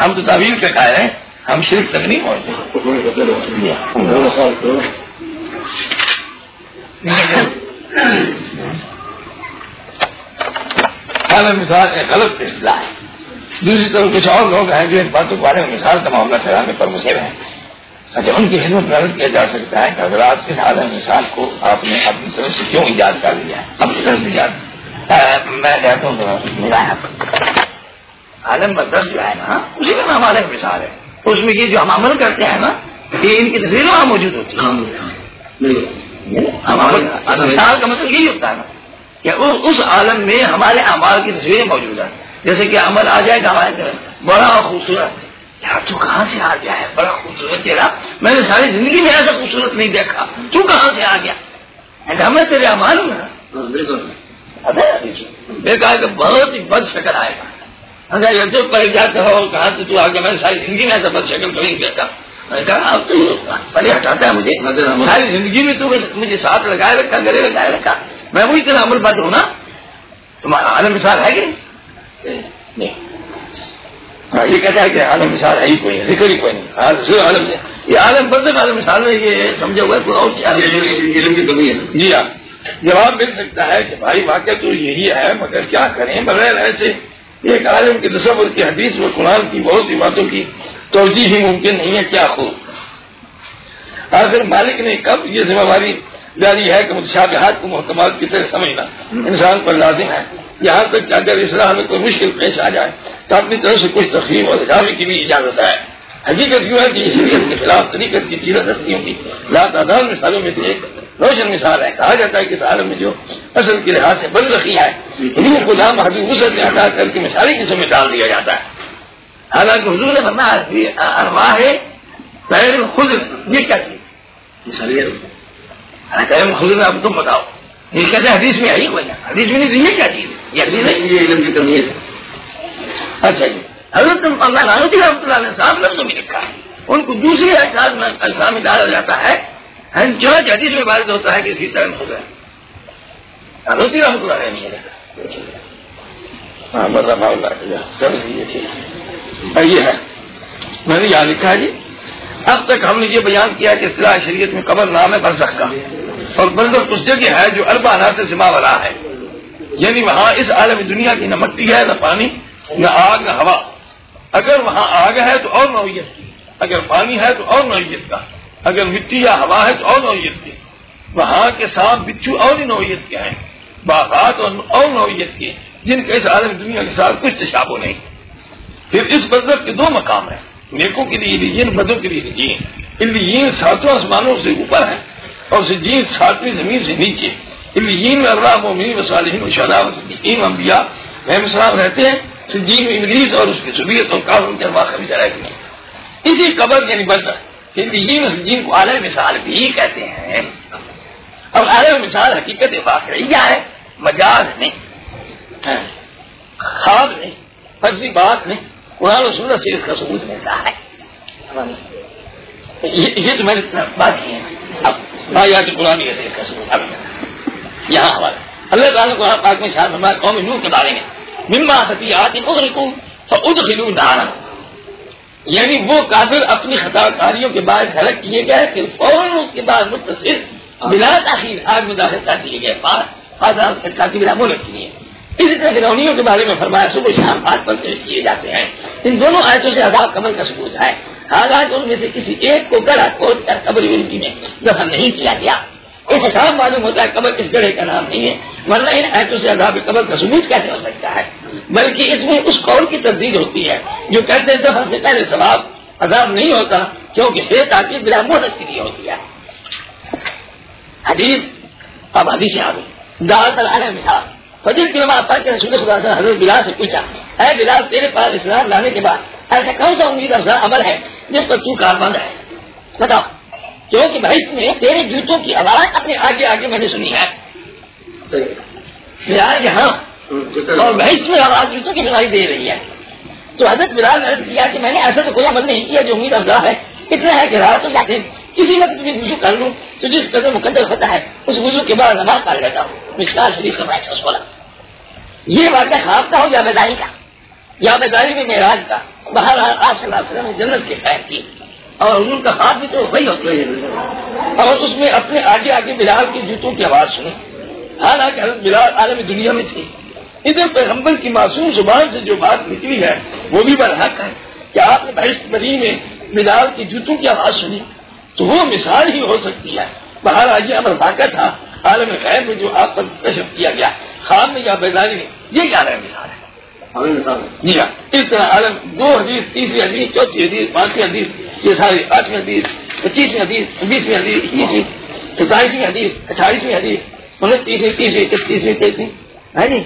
ہم تو تعویل کے قائل ہیں ہم شرک تک نہیں پہنچتے. مثال ایک غلط اصطلاح ہے. دوسری طرف کچھ اور لوگ ہیں جو ان باتوں کے بارے میں مثال کا معاملہ چلانے پر مصر ہیں. اچھا ان کی خدمت میں عرض کیا جا سکتا ہے کہ حضرات اس عالم مثال کو آپ نے اپنی طرف سے کیوں ایجاد کر لیا ہے؟ اپنی طرف سے ایجاد میں کہتا ہوں عالم بدر جو ہے نا اسی کا نام عالم مثال ہے. اس میں یہ جو ہم عمل کرتے ہیں نا یہ ان کی تصویریں وہاں موجود ہوتی ہیں. مثال کا مطلب یہی ہوتا ہے نا کہ اس عالم میں ہمارے اعمال کی تصویریں موجود ہیں. جیسے کہ عمل آ جائے گا ہمارے بڑا خوبصورت یار تو کہاں سے آ گیا ہے بڑا خوبصورت چہرہ میں نے ساری زندگی میں ایسا خوبصورت نہیں دیکھا تو کہاں سے آ گیا ہمیں تیرے اعمال میں دیکھا کہ بہت ہی بد شکل آئے گا. جو پڑھ جاتے ہو کہاں سے تو آ گیا میں نے ساری زندگی میں ایسا بد شکل کبھی نہیں دیکھا. میں نے کہا اب تو پڑھے ہٹاتا ہے مجھے ساری زندگی میں تو مجھے ساتھ لگائے رکھا گلے لگائے رکھا میں وہی تیرا عمل بد ہوں نا. تمہارا عالم مثال ہے کہ نہیں؟ یہ کہتا ہے کہ عالم مثال ہے ہی کوئی ہے ذکر ہی کوئی نہیں. عالم سے یہ عالم بدل عالم مثال میں یہ سمجھا ہوا ہے اور علم کی کمی ہے. جی ہاں جواب مل سکتا ہے کہ بھائی واقعہ تو یہی ہے مگر کیا کریں بغیر ایسے ایک عالم کے تصور کی حدیث و قرآن کی بہت سی باتوں کی توجیہ ہی ممکن نہیں ہے. کیا خوب آخر مالک نے کب یہ ذمہ داری جاری ہے کہ متشابہات کو محکمات کی طرح سمجھنا انسان پر لازم ہے. یہاں تک کہ اگر اصلاح میں کوئی مشکل پیش آ جائے تو اپنی طرف سے کچھ تقسیم اور اضافے کی بھی اجازت ہے. حقیقت یوں ہے کہ شریعت کے خلاف طریقت کی سیرت ہستیوں کی لاتعداد مثالوں میں سے ایک روشن مثال ہے. کہا جاتا ہے کہ اس عالم میں جو اصل کے لحاظ سے بن رکھی ہے روح کو لامحدود وسعت میں عطا کر کے مثالی قسم میں ڈال دیا جاتا ہے. حالانکہ حضور نے فرمایا ارواح غیر خود یہ کیا چیز خود میں اب تم بتاؤ یہ کہتے ہیں حدیث میں آئی کوئی حدیث میں نہیں یہ کیا چیز یہ حدیث ہے یہ علم کی کمی ہے. اچھا جی حضرت اللہ رحمۃ اللہ نے صاحب لفظوں میں لکھا ہے ان کو دوسری اجسام میں ڈالا جاتا ہے جو حدیث میں وارد ہوتا ہے کہ اسی طرح خود ہے حضرت رحمۃ اللہ نے یہ ہے میں نے یہاں لکھا ہے جی. اب تک ہم نے یہ بیان کیا کہ اصطلاح شریعت میں قبر نام ہے برزخ کا اور برزخ اس جگہ ہے جو اربع عناصر سے ماورا ہے. یعنی وہاں اس عالم دنیا کی نہ مٹی ہے نہ پانی نہ آگ نہ ہوا. اگر وہاں آگ ہے تو اور نوعیت کی اگر پانی ہے تو اور نوعیت کا اگر مٹی یا ہوا ہے تو اور نوعیت کی. وہاں کے سانپ بچھو اور ہی نوعیت کے ہیں باغات اور نوعیت کے جن کا اس عالم دنیا کے ساتھ کچھ تشابہ نہیں. پھر اس برزخ کے دو مقام ہیں نیکوں کے لیے علیین بدوں کے لیے سجین. علیین ساتوں آسمانوں سے اوپر ہے اور سجین ساتویں زمین سے نیچے. علیین میں اللہ مومنین و صالحین و شہداء و صدیقین و انبیاء علیہ السلام رہتے ہیں. سجین میں ابلیس اور اس کی سبیت اور کافر کے ارواح خبیثہ رہتے ہیں. اسی قبر یعنی برزخ علیین و سجین کو عالم مثال بھی کہتے ہیں. اور عالم مثال حقیقت واقعیہ ہے، مجاز نہیں، خواب نہیں، فرضی بات نہیں، قرآن و سنت سے اس کا ثبوت ملتا ہے۔ یہ تو میں نے بات کی ہے، اب بایا کہ قرآن سے اس کا ثبوت اب یہاں حوالہ اللہ تعالیٰ قرآن پاک میں شاید ہمارے قوم نوح کے بارے میں مما خطیئات اغرقوا فادخلوا نارا، یعنی وہ کافر اپنی خطا کاریوں کے بعد غرق کیے گئے، پھر فوراً اس کے بعد متصل بلا تاخیر آگ میں داخل کر دیے گئے، بلا مہلت کے لیے۔ اسی طرح فرعونیوں کے بارے میں فرمایا صبح شام بات پر پیش کیے جاتے ہیں۔ ان دونوں آیتوں سے عذاب قبر کا ثبوت ہے، حالانکہ ان میں سے کسی ایک کو گڑھا کھود کر قبر یونٹی میں دفن نہیں کیا گیا۔ اس حساب معلوم ہوتا ہے قبر اس گڑھے کا نام نہیں ہے، ورنہ ان آیتوں سے عذاب قبر کا ثبوت کیسے ہو سکتا ہے؟ بلکہ اس میں اس قول کی تردید ہوتی ہے جو کہتے ہیں دفن سے پہلے ثواب عذاب نہیں ہوتا، کیونکہ یہ تاکہ بلا مہلت کے لیے ہوتی ہے۔ حدیث اب حدیث آ گئی دعوت العالم مثال فجر کی نماز پڑھ کے رسول خدا سے حضرت بلال سے پوچھا، اے بلال تیرے پاس اسلام لانے کے بعد ایسا کون سا امید افزا عمل ہے جس پر تو کاربند ہے؟ بتاؤ، کیونکہ بھائی میں تیرے جوتوں کی آواز اپنے آگے آگے میں نے سنی ہے، بلال یہاں اور بحث میں آواز جوتوں کی سنائی دے رہی ہے۔ تو حضرت بلال نے عرض کیا کہ میں نے ایسا تو کوئی عمل نہیں کیا جو امید افزا ہے، اتنا ہے کہ رات تو جاتے کسی وقت بھی وضو کر لوں تو جس قدر مقدر ہوتا ہے اس وضو کے بعد نماز پڑھ لیتا ہوں۔ مشکات شریف کا 116۔ یہ واقعہ خواب کا ہو یا بیداری کا، یا بیداری میں معراج کا، بہرحال آپ صلی اللہ علیہ وسلم نے جنت کے خیر کی، اور ان کا خواب بھی تو وہی ہوتا ہے، اور اس میں اپنے آگے آگے بلال کی جوتوں کی آواز سنی، حالانکہ حضرت بلال عالم دنیا میں تھی۔ ادھر پیغمبر کی معصوم زبان سے جو بات نکلی ہے وہ بھی برحق ہے کہ آپ نے بحث بری میں بلال کی جوتوں کی آواز سنی، تو وہ مثال ہی ہو سکتی ہے۔ بہرحال یہ امر واقع تھا عالم غیب میں جو آپ پر کشف کیا گیا، خواب میں یا بیداری میں، یہ کیا رہا مثال ہے جی ہاں۔ اس طرح عالم 2 حدیث، 3ویں حدیث، 4تھی حدیث، 5ویں حدیث، یہ ساری 8ویں حدیث، 25ویں حدیث، 20ویں حدیث، 21ویں، 27ویں حدیث، 28ویں حدیث، 29ویں، 30ویں، 31ویں، 33ویں ہے جی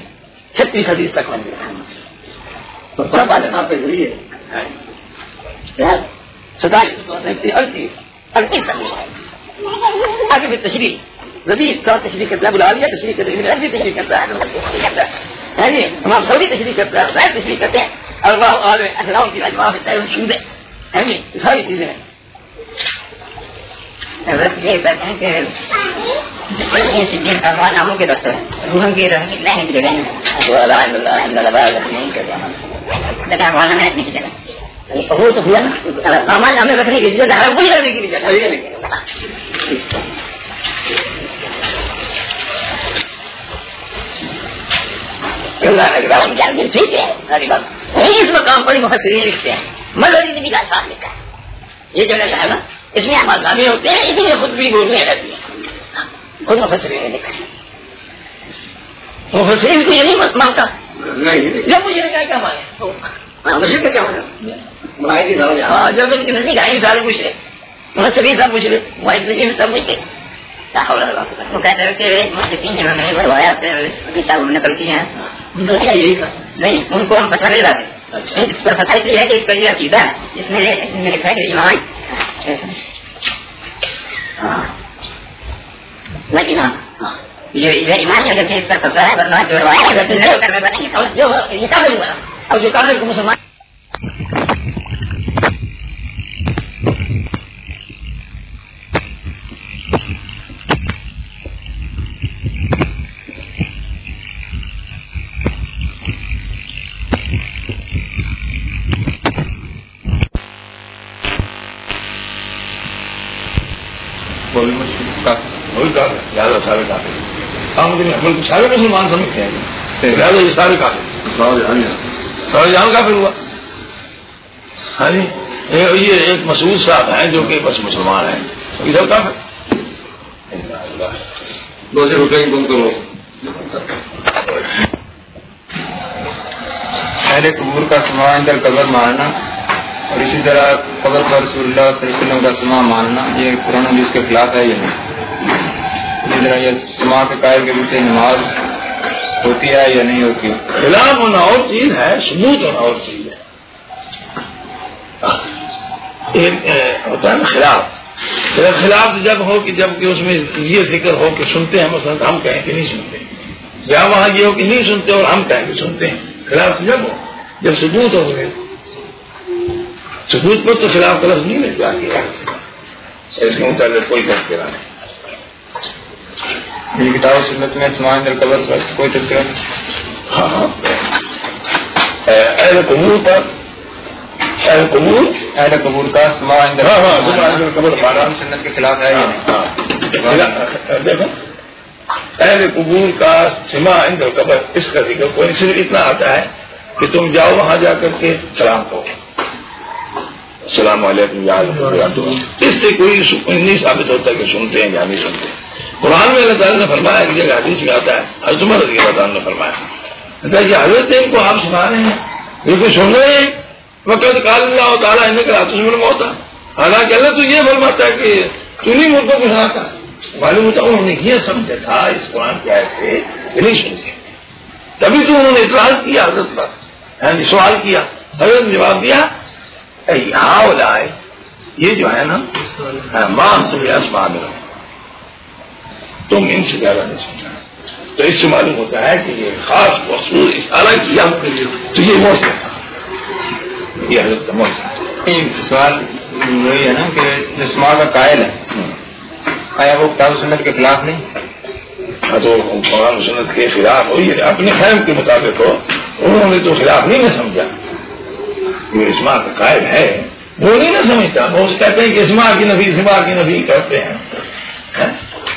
36 حدیث تک بن گیا۔ سب باتیں آپ پہ ضروری ہے 27، 38 آگے پھر تشریح ربیع کا تشریح کرتا ہے، بلالیہ تشریح کرتا ہے، ربیع تشریح کرتا ہے، جی امام سعودی تشریح کرتا ہے، صاحب تشریح کرتے ہیں، اور اللہ عالم اسلام کی اجماع سے تعین شودے ہیں جی، ساری چیزیں ہیں۔ یہ کہتے ہیں کہ ناموں کے دفتر روحوں کی نہیں جگہ وہ تو ہوا نا سامان ہمیں رکھنے کی جگہ ہے، وہی رکھنے کی جگہ ہے۔ اس مقام پر مفسرین لکھتے ہیں، مدری نبی کا ساتھ لکھا ہے، یہ جگہ ہے نا اس میں ہمارے نامے ہوتے ہیں، اس میں خود بھی بولنے رہتی ہے، خود مفسرین نے لکھا ہے۔ مفسرین کو یہ نہیں مانگتا جب مجھے کیا مانے کیا مانا جب ان کے نزدیک آئیں سارے پوچھے مفسرین سب پوچھ رہے، محدثین سب پوچھتے، وہ کہتے ہیں کہ محدثین جنہوں نے روایات کتابوں میں نقل کی ہیں نہیں ان کو ہم پتہ نہیں لاتے، اس پر پتہ یہ ہے کہ اس کا یہ عقیدہ ہے، اس میں لکھا ہے کہ ایمان لیکن یہ ایمان اگر اس پر پتہ ہے ورنہ جو روایات کرنے والا نہیں جو یہ کافر ہوا، اور جو کافر کو مسلمان سارے مسلمان سمجھتے ہیں، لہٰذا یہ سارے کافر کافر ہوا۔ ہاں جی یہ ایک مسعود صاحب ہیں جو کہ بس مسلمان ہیں، ادھر کافر پہلے قبور کا سما اندر قبر ماننا اور اسی طرح قبر پر رسول اللہ صلی اللہ علیہ وسلم کا سما ماننا یہ قرآن حدیث کے خلاف ہے یا نہیں؟ اسی طرح یہ سما کے قائل کے پیچھے نماز ہوتی ہے یا نہیں ہوتی؟ خلاف ہونا اور چیز ہے، ثبوت ہونا اور چیز ہے۔ ایک ہوتا ہے نا خلاف، خلاف جب ہو کہ جب کہ اس میں یہ ذکر ہو کہ سنتے ہیں مثلا ہم کہیں کہ نہیں سنتے، یا وہاں یہ ہو کہ نہیں سنتے اور ہم کہیں کہ سنتے ہیں، خلاف جب ہو جب ثبوت ہو گئے، ثبوت پر تو خلاف کا لفظ نہیں ہے کیا کیا اس کے متعلق کوئی تذکرہ نہیں۔ یہ کتاب سنت میں اسماء عند القبر پر کوئی تذکرہ؟ ہاں ہاں، اہل قبور پر، اہل قبور کا اسماء عند القبر سنت کے خلاف ہے۔ دیکھو اہل قبور کا سماع عند القبر، اس کا ذکر کوئی صرف اتنا آتا ہے کہ تم جاؤ وہاں جا کر کے سلام کرو، السلام علیکم یا اس سے کوئی نہیں ثابت ہوتا کہ سنتے ہیں یا نہیں سنتے۔ قرآن میں اللہ تعالیٰ نے فرمایا کہ جگہ حدیث میں آتا ہے، حضرت عمر رضی اللہ تعالیٰ نے فرمایا کہ حضرت ان کو آپ سنا رہے ہیں، یہ کوئی سن رہے ہیں، وقت قال اللہ تعالیٰ ان کا تسمع ہوتا، حالانکہ اللہ تو یہ فرماتا ہے کہ تو نہیں مجھ کو سناتا، معلوم ہوتا انہوں نے یہ سمجھا تھا اس قرآن کی آیت سے کہ نہیں سنتے، تبھی تو انہوں نے اعتراض کیا حضرت پر، سوال کیا، حضرت نے جواب دیا یہاں لائے یہ جو ہے نا مان سے آسمان میں تم ان سے زیادہ نہیں سننا، تو اس سے معلوم ہوتا ہے کہ یہ خاص مخصوص اشارہ کیا تو یہ موت تھا، یہ حضرت کا موت۔ سوال وہی ہے نا کہ اسماء کا قائل ہے، آیا وہ کتاب سنت کے خلاف نہیں؟ تو قرآن سنت کے خلاف ہوئی اپنے فہم کے مطابق ہو، انہوں نے تو خلاف نہیں نہ سمجھا، یہ اسماء کا قائل ہے وہ نہیں نہ سمجھتا، وہ کہتے ہیں کہ اسماء کی نفی کرتے ہیں،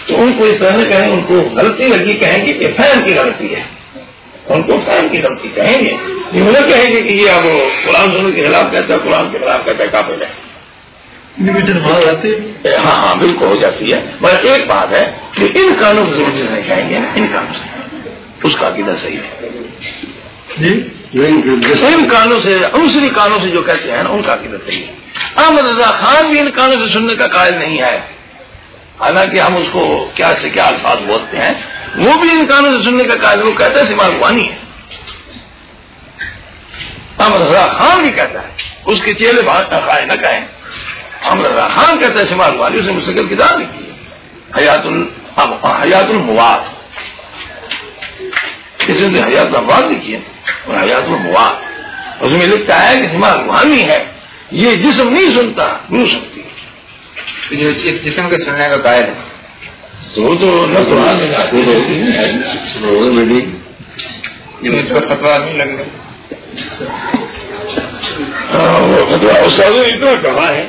تو ان کو اس طرح سے کہیں ان کو غلطی لگی، کہیں گے کہ فہم کی غلطی ہے، ان کو فہم کی غلطی کہیں گے، یہ نہ کہیں گے کہ یہ اب قرآن سنت کے خلاف کہتا ہے، قرآن کے خلاف کہتا ہے، کافر ہے۔ ہاں ہاں بالکل ہو جاتی ہے، مگر ایک بات ہے کہ ان کانوں سے ضرور نہیں کہیں گے، ان کانوں سے اس کا عقیدہ صحیح ہے جی، ان کانوں سے دوسری کانوں سے جو کہتے ہیں نا ان کا عقیدہ صحیح ہے۔ احمد رضا خان بھی ان کانوں سے سننے کا قائل نہیں ہے، حالانکہ ہم اس کو کیا سے کیا الفاظ بولتے ہیں، وہ بھی ان کانوں سے سننے کا قائل، وہ کہتا ہے سما روانی ہے، احمد رضا خان بھی کہتا ہے، اس کے چیلے بات نہ کھائے نہ کہیں، احمد رضا خان کہتا ہے سما روانی، اس نے مستقل کتاب لکھی ہے حیات المواد، اس نے حیات المواد لکھی ہے اور حیات المواد، اس میں لکھتا ہے کہ سما روانی ہے، یہ جسم نہیں سنتا، روح سنتی ہے، جو جسم کے سننے کا قائل ہے تو نہ قرآن میں اس پر فتویٰ نہیں لگ رہا، فتویٰ استاد نے اتنا کہا ہے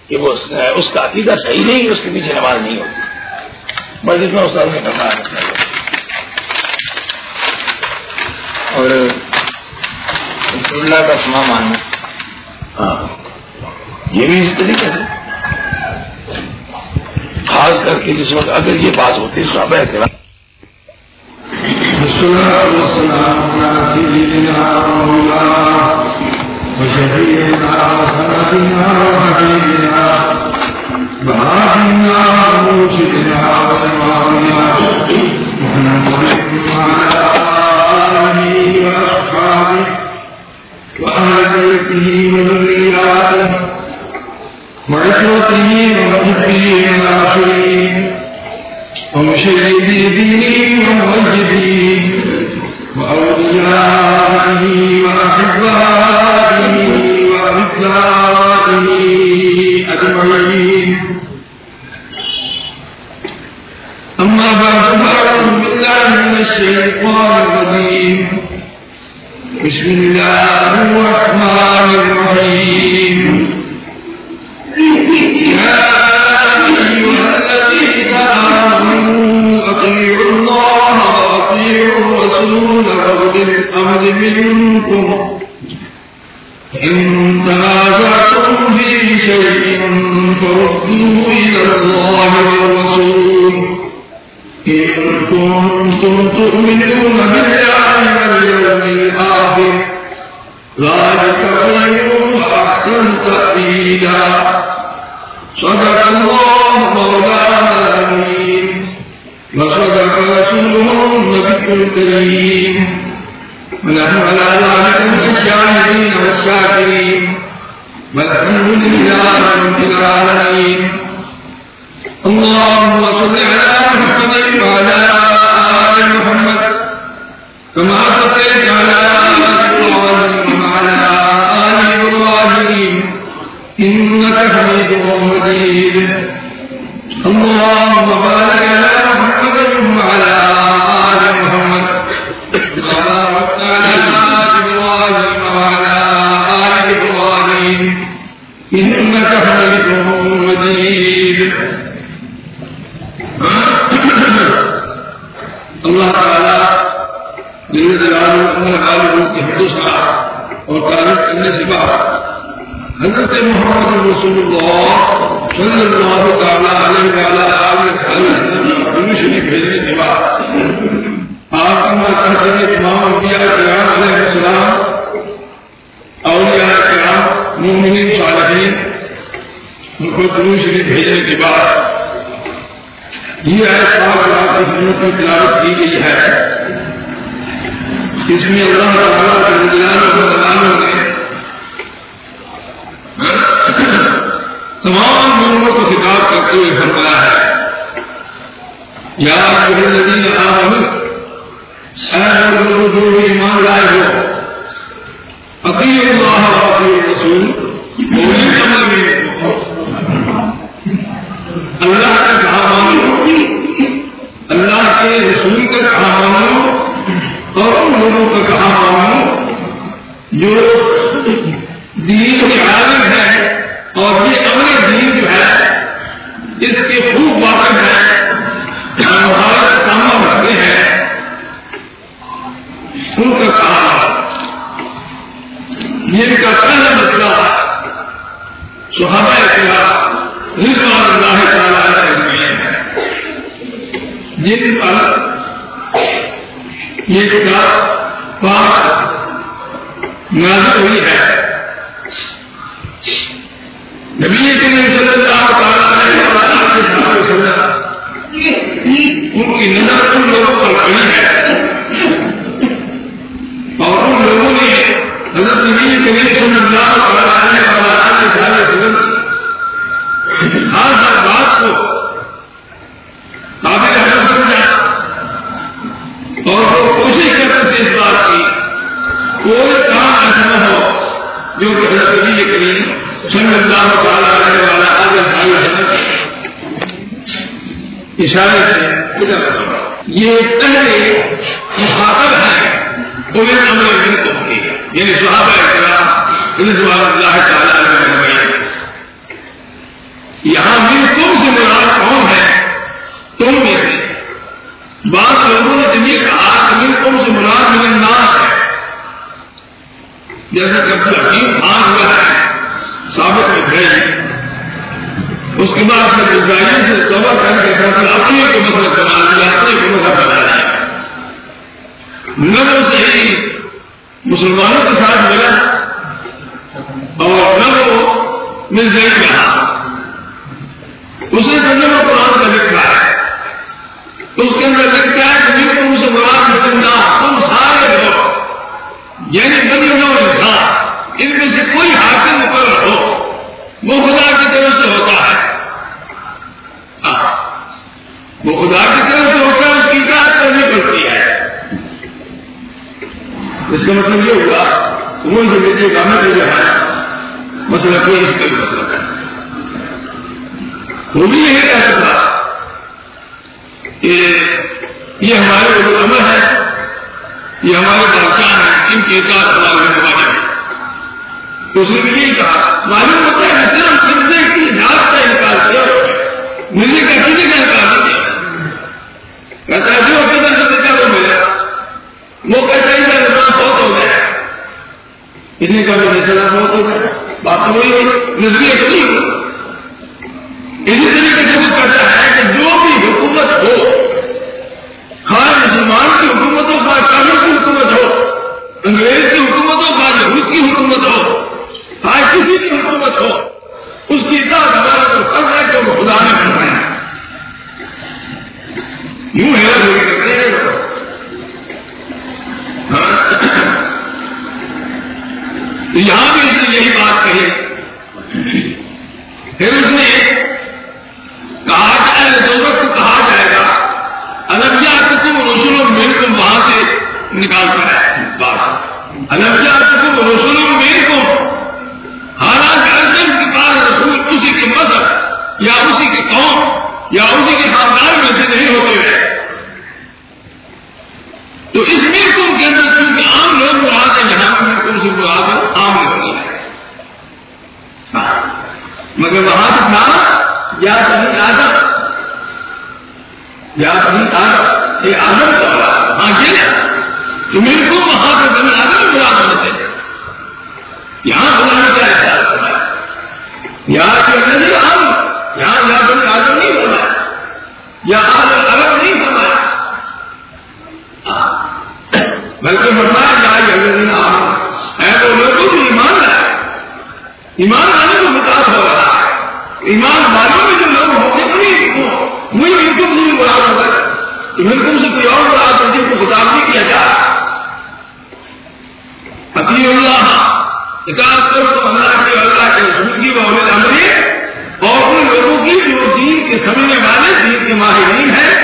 کہ وہ اس کا عقیدہ صحیح نہیں کہ اس کے پیچھے نماز نہیں ہوتی، بس اتنا استاد نے کہا ہے۔ اور رسول اللہ کا اسماء ماننا، ہاں یہ بھی اسی طریقے سے، خاص کر کے جس وقت اگر یہ بات ہوتی ہے صحابہ کرام وعشرته ومحبه الآخرين ومشيدي ديني وموجدين وأوليائه وأحبائه وأحبائه أجمعين. أما بعد فأعوذ بالله من الشيطان الرجيم. بسم الله الرحمن الرحيم. يا أيها الذين آمنوا أطيعوا الله وأطيعوا الرسول وأولي الأمر منكم. إن تنازعتم في شيء فردوه إلى الله والرسول إن كنتم تؤمنون بالله واليوم الآخر ذلك خير وأحسن تأويلا. صدق الله مولانا العظيم وصدق رسوله النبي الكريم ونحن على ذلك من الشاهدين والشاكرين والحمد لله رب العالمين. اللهم صل على محمد وعلى آل محمد كما صليت على إبراهيم وعلى آل إبراهيم إنك حميد مجيد. اللهم بارك على محمد وعلى آل محمد كما باركت على إبراهيم وعلى آل إبراهيم إنك حميد مجيد. اللہ تعالیٰ جل جلالہ کی حدوث اور تعریف کرنے سے بعد حضرت محمد رسول اللہ صلی اللہ تعالیٰ علیہ وآلہ وسلم شریف بھیجنے کے بعد آپ کہتے ہیں تمام انبیاء کرام علیہ السلام، اولیاء کرام، مومنین صالحین، ان کو درود شریف بھیجنے کے بعد یہ آیت پاک رات کی تلاوت کی گئی ہے. اس میں اللہ تعالیٰ نے تمام مومنوں کو خطاب کرتے ہوئے فرمایا ہے یا ایھا الذین آمنوا، اے لوگو جو ایمان لائے ہو، اطیعوا اللہ و اطیعوا الرسول، اولي الامر منکم، اللہ کا کہا مانو، اللہ کے رسول کا کہا مانو، اور ان لوگوں کا کہا مانو جو دین کے عالم ہے اور یہ امر دین جو ہے اس کے خوب واقف ہے اور کام رکھتے ہیں، ان کا کہا یہ کا پہلا مسئلہ صحابہ کرام رضوان اللہ تعالیٰ علیہم جن پر یہ کتاب پاک نازل ہوئی ہے. نبی کریم صلی اللہ تعالیٰ علیہ وسلم ان کی نظر ان لوگوں پر پڑی ہے اور ان لوگوں نے حضرت نبی کریم صلی اللہ تعالیٰ علیہ وسلم ہر بات کو قابل حضرت سمجھا اور وہ کوشش کرتے تھے اس بات کی کوئی کام ایسا نہ ہو جو کہ حضرت نبی کریم صلی اللہ تعالیٰ علیہ وسلم اشارے سے ادھر یہ پہلے مخاطب ہے اولی الامر منکم کی، یعنی صحابہ کرام رضوان اللہ تعالیٰ علیہ وسلم. یہاں منکم سے مراد کون ہے؟ تم میں سے. بعض لوگوں نے جب یہ کہا کہ منکم سے مراد من الناس ہے، جیسا کہ عبدالحکیم خان ہوا ہے ثابت میں گئے، اس کے بعد میں اسرائیل سے توبہ کر کے اپنے کو مسئلہ بنا لیا، اپنے کو مسئلہ بنا لیا، نہ وہ صحیح مسلمانوں کے ساتھ ملا اور نہ وہ مل جائے گا. اس نے ترجمہ قرآن کا لکھا ہے، اس کے اندر لکھا ہے کہ منکم سے مراد من الناس، تم سارے لوگ یعنی بنی نوع انسان، ان میں سے کوئی حاکم مقرر ہو وہ خدا کی طرف سے ہوتا ہے، وہ خدا کی طرف سے ہوتا ہے، اس کی اطاعت کرنی پڑتی ہے. اس کا مطلب یہ ہوا وہ جو میرے گانے میں جو ہے مسئلہ کوئی اس کا بھی مسئلہ ہے. وہ بھی یہی کہتا تھا کہ یہ ہمارے علماء ہے، یہ ہمارے بادشاہ ہیں، ان کی اطاعت ہمارے ہونے والی ہے. تو اس نے بھی یہی کہا معلوم ہوتا ہے صرف سجدے کی ذات کا انکار کیا، مجھے کا کسی کا انکار نہیں کیا. کہتا ہے جو قدر سے دیکھا وہ ملا، وہ کہتا ہے میرا نام بہت ہو گیا، اتنے کا میرے سلام بہت ہو گیا. بات تو وہی ہوئی، نظریہ نہیں ہوئی. اسی طریقے سے وہ کہتا ہے کہ جو بھی حکومت ہو، خواہ مسلمان کی حکومت ہو، خواہ کافر کی حکومت ہو، انگریز کی حکومت ہو، خواہ یہود کی حکومت ہو، خواہ کسی کی حکومت ہو، اس کی اطاعت ہمارا تو فرض ہے کہ وہ خدا نے فرمایا. یوں ہے یہاں بھی اس نے یہی بات کہی. پھر اس نے کہا کہ نکالتا ہے بات رسول میرے کو، حالانکہ ارجن کے پاس رسول اسی کے مذہب یا اسی کے قوم یا اسی کے خاندان میں سے نہیں ہوتے ہوئے، تو اس محکم کے اندر چونکہ عام لوگ مراد ہیں، یہاں محکم سے مراد عام لوگ نہیں ہے، مگر وہاں سے تھا یا بنی آدم، یا بنی آدم، یہ آدم کا وہاں یہ تو میرے کو وہاں سے بنی آدم مراد ہوتے ہیں، یہاں بنانا کیا ہے، یہاں سے نہیں عام، یہاں یا بنی آدم نہیں ہونا، یا آدم الگ نہیں ہونا، بلکہ فرمایا یا ہے تو لوگوں کو ایمان لائے، ایمان آنے کو مقاصد ہو رہا ہے، ایمان والوں میں جو لوگ ہوتے ہیں وہی بالکل نہیں مراد ہوگا، بالکل سے کوئی اور مراد ہوتی کو خطاب نہیں کیا جا رہا، اطیعوا اللہ، اطاعت کرو تو اللہ کے اللہ کے رسول کی و اولل الامر، اور ان لوگوں کی جو دین کے سمجھنے والے، دین کے ماہرین ہیں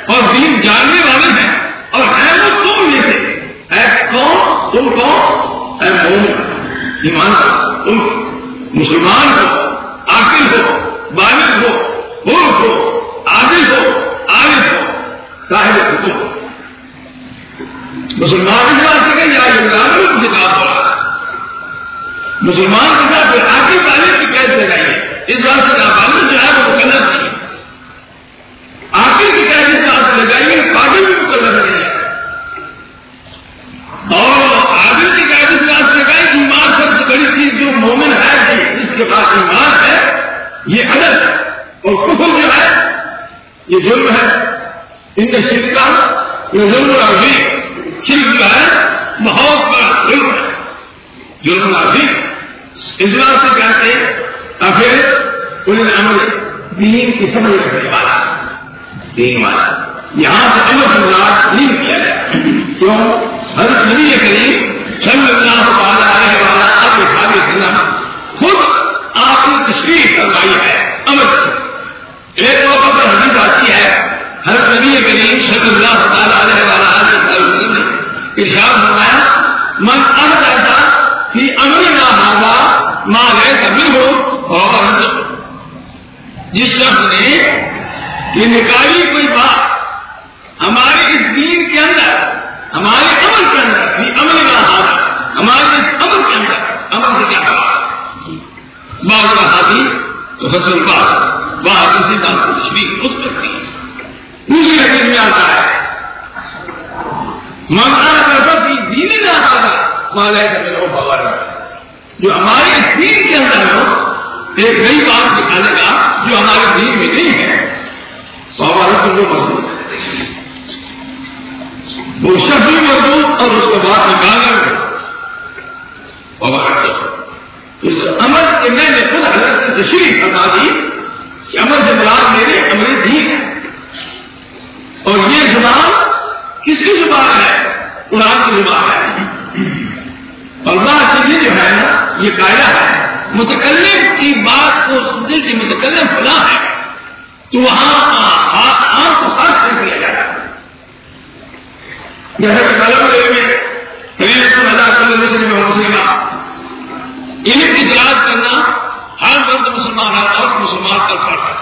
اور دین جاننے والے ہیں، اور ہے وہ تم میں سے، ہے کون؟ تم کون؟ ہے مومن، ایمان تم مسلمان ہو، عاقل ہو، بالغ ہو، حر ہو، عادل ہو، عارف ہو، صاحب حکم ہو، مسلمان اس بات سے کہ یا یوگدان مجھے کہا ہو رہا مسلمان کے ساتھ پھر عاقل بالغ کی قید لگائیے، اس بات سے کہا بالغ جو ہے وہ مکلف نہیں، عاقل کی قید اس بات سے لگائیے قابل بھی مکلف نہیں، اور عادل کی قید اس بات سے لگائی ایمان سب سے بڑی چیز جو مومن ہے جس کے پاس ایمان ہے یہ عدل ہے، اور کفر جو ہے یہ ظلم ہے، ان کا شرک کا یہ ظلم عظیم، شرک جو ہے بہت بڑا ظلم ہے، ظلم عظیم، اس بات سے کہتے ہیں پھر انہیں امر دین کی سمجھ رکھنے والا، دین والا، یہاں سے امر سے مراد دین کیا جائے، کیوں؟ حضرت نبی کریم صلی اللہ علیہ وسلم خود آپ نے تشریح فرمائی ہے امر سے، ایک موقع پر حدیث آتی ہے حضرت نبی کریم صلی اللہ علیہ وسلم نے ارشاد فرمایا من احدث فی امرنا ھذا ما لیس منہ فہو رد، جس شخص نے یہ نکالی کوئی بات ہمارے اس دین کے اندر، ہمارے عمل کے اندر، فی امرنا ھذا، ہمارے اس عمل کے اندر، عمل سے کیا کہا بعض صحابی تو فصل بعض وہاں کسی بات کو تشریح خود کرتی ہے، دوسری حدیث میں آتا ہے من احدث فی دیننا ھذا ما لیس منہ فہو رد، جو ہمارے اس دین کے اندر ہو ایک نئی بات نکالے گا جو ہمارے دین میں نہیں ہے تو ہمارا تو وہ مضبوط ہے، وہ شخص بھی مضبوط اور اس کو بات نکالنا بھی اس عمل کے میں نے خود حضرت سے تشریح فرما دی کہ عمل سے مراد میرے عمل دین ہے، اور یہ زبان کس کی زبان ہے؟ قرآن کی زبان ہے، اور بات چیزیں جو ہے نا یہ قاعدہ ہے متکلم کی بات کو سننے کی متکلم فلاں ہے تو وہاں عام کو خاص کر دیا جاتا ہے، جیسے کہ قلم علم کی تلاش کرنا ہر مرد مسلمان ہر عورت مسلمان کا فرق ہے،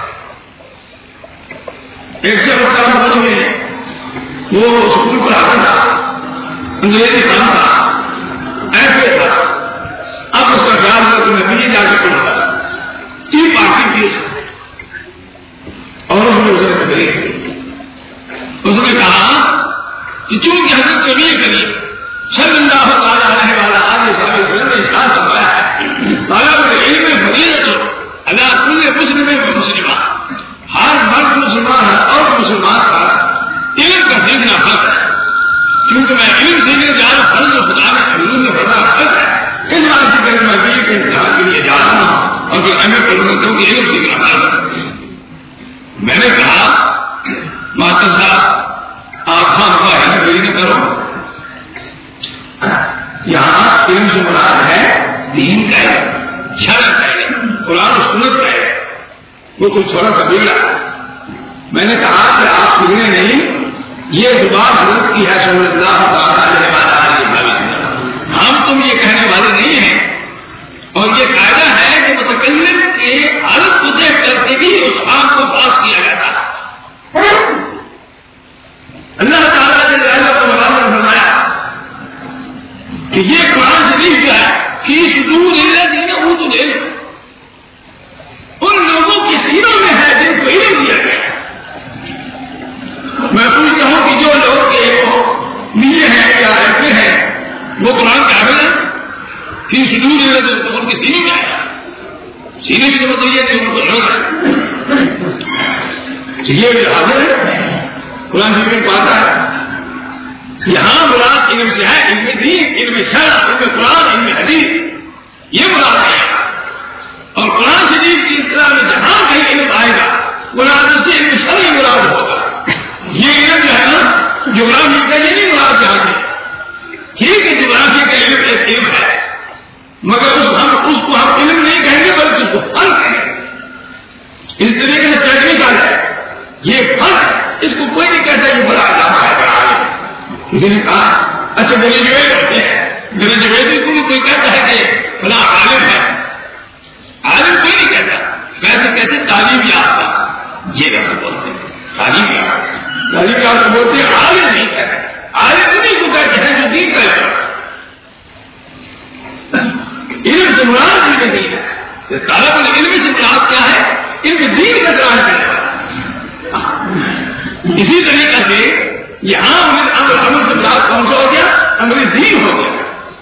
ایک سے بڑا میں وہ اسکول پر آتا تھا، انگریزی کام تھا، ایسے تھا، اب اس کا خیال ہوا کہ میں بھی جا کے پڑھا ٹی پارٹی کی اور اس نے کہا کہ چونکہ حضرت نبی کریم صلی اللہ علیہ وسلم نے ارشاد فرمایا ہے طلب العلم فریضۃ علی کل مسلم و مسلمہ، ہر مرد مسلمان ہر عورت مسلمان کا علم کا سیکھنا فرض ہے، کیونکہ میں علم سیکھنے جا رہا ہوں فرض و خدا میں حضور نے فرمایا فرض ہے، اس بات سے کہ میں بھی کے امتحان کے لیے جا رہا ہوں اور پھر ہمیں پڑھوں کہ علم سیکھنا فرض ہے۔ میں نے کہا ماسٹر صاحب آپ خواہ ہے میری نہ کرو، یہاں علم سے مراد ہے دین کا ہے، شرع کا ہے، قرآن و سنت کا ہے، وہ کوئی تھوڑا سا بگڑا ہے۔ میں نے کہا کہ آپ بگڑے نہیں، یہ زبان حضرت کی ہے صلی اللہ علیہ کہ یہ قرآن شریف جو ہے فی صدور الذین اوتوا العلم، ان لوگوں کے سینوں میں ہے جن کو علم دیا گیا ہے۔ میں پوچھتا ہوں کہ جو لوگ نیے ہیں یا ایسے ہیں وہ قرآن کے حامل ہیں؟ فی صدور الذین، ان کے سینے میں آیا، سینے کی ضرورت نہیں ہے کہ ان کو علم ہے، یہ بھی حاضر ہے قرآن شریف میں پاتا ہے۔ یہاں مراد علم سے ہے، علم دین، علم شرع، علم قرآن، علم حدیث، یہ مراد ہے۔ اور قرآن شریف کی اصطلاح میں جہاں کہیں علم آئے گا مراد سے علم شرعی مراد ہوگا۔ یہ علم جو ہے نا جغرافی کا، یہ نہیں مراد جہاں سے، ٹھیک ہے جغرافی کا علم ایک علم ہے، مگر اس کو ہم علم نہیں کہیں گے بلکہ اس کو فن کہیں گے۔ اس طریقے سے ٹیکنیکل ہے، یہ فن ہے، اس کو کوئی نہیں کہتا یہ بڑا علامہ ہے، بڑا عالم۔ کسی نے کہا اچھا گریجویٹ ہوتے ہیں، گریجویٹ کو کوئی کہتا ہے کہ بڑا عالم ہے، عالم کوئی نہیں کہتا، ویسے کہتے تعلیم یافتہ، یہ لفظ بولتے ہیں تعلیم یافتہ، تعلیم یافتہ بولتے ہیں، عالم نہیں کہتے، عالم انہیں کو کہتے ہیں جو دین کا علم سے مراد بھی نہیں ہے۔ طالب العلم سے مراد کیا ہے؟ علم دین کا تلاش کرنا۔ اسی طریقے سے یہاں امر سے مراد کون سا ہو گیا؟ امر دین ہو گیا۔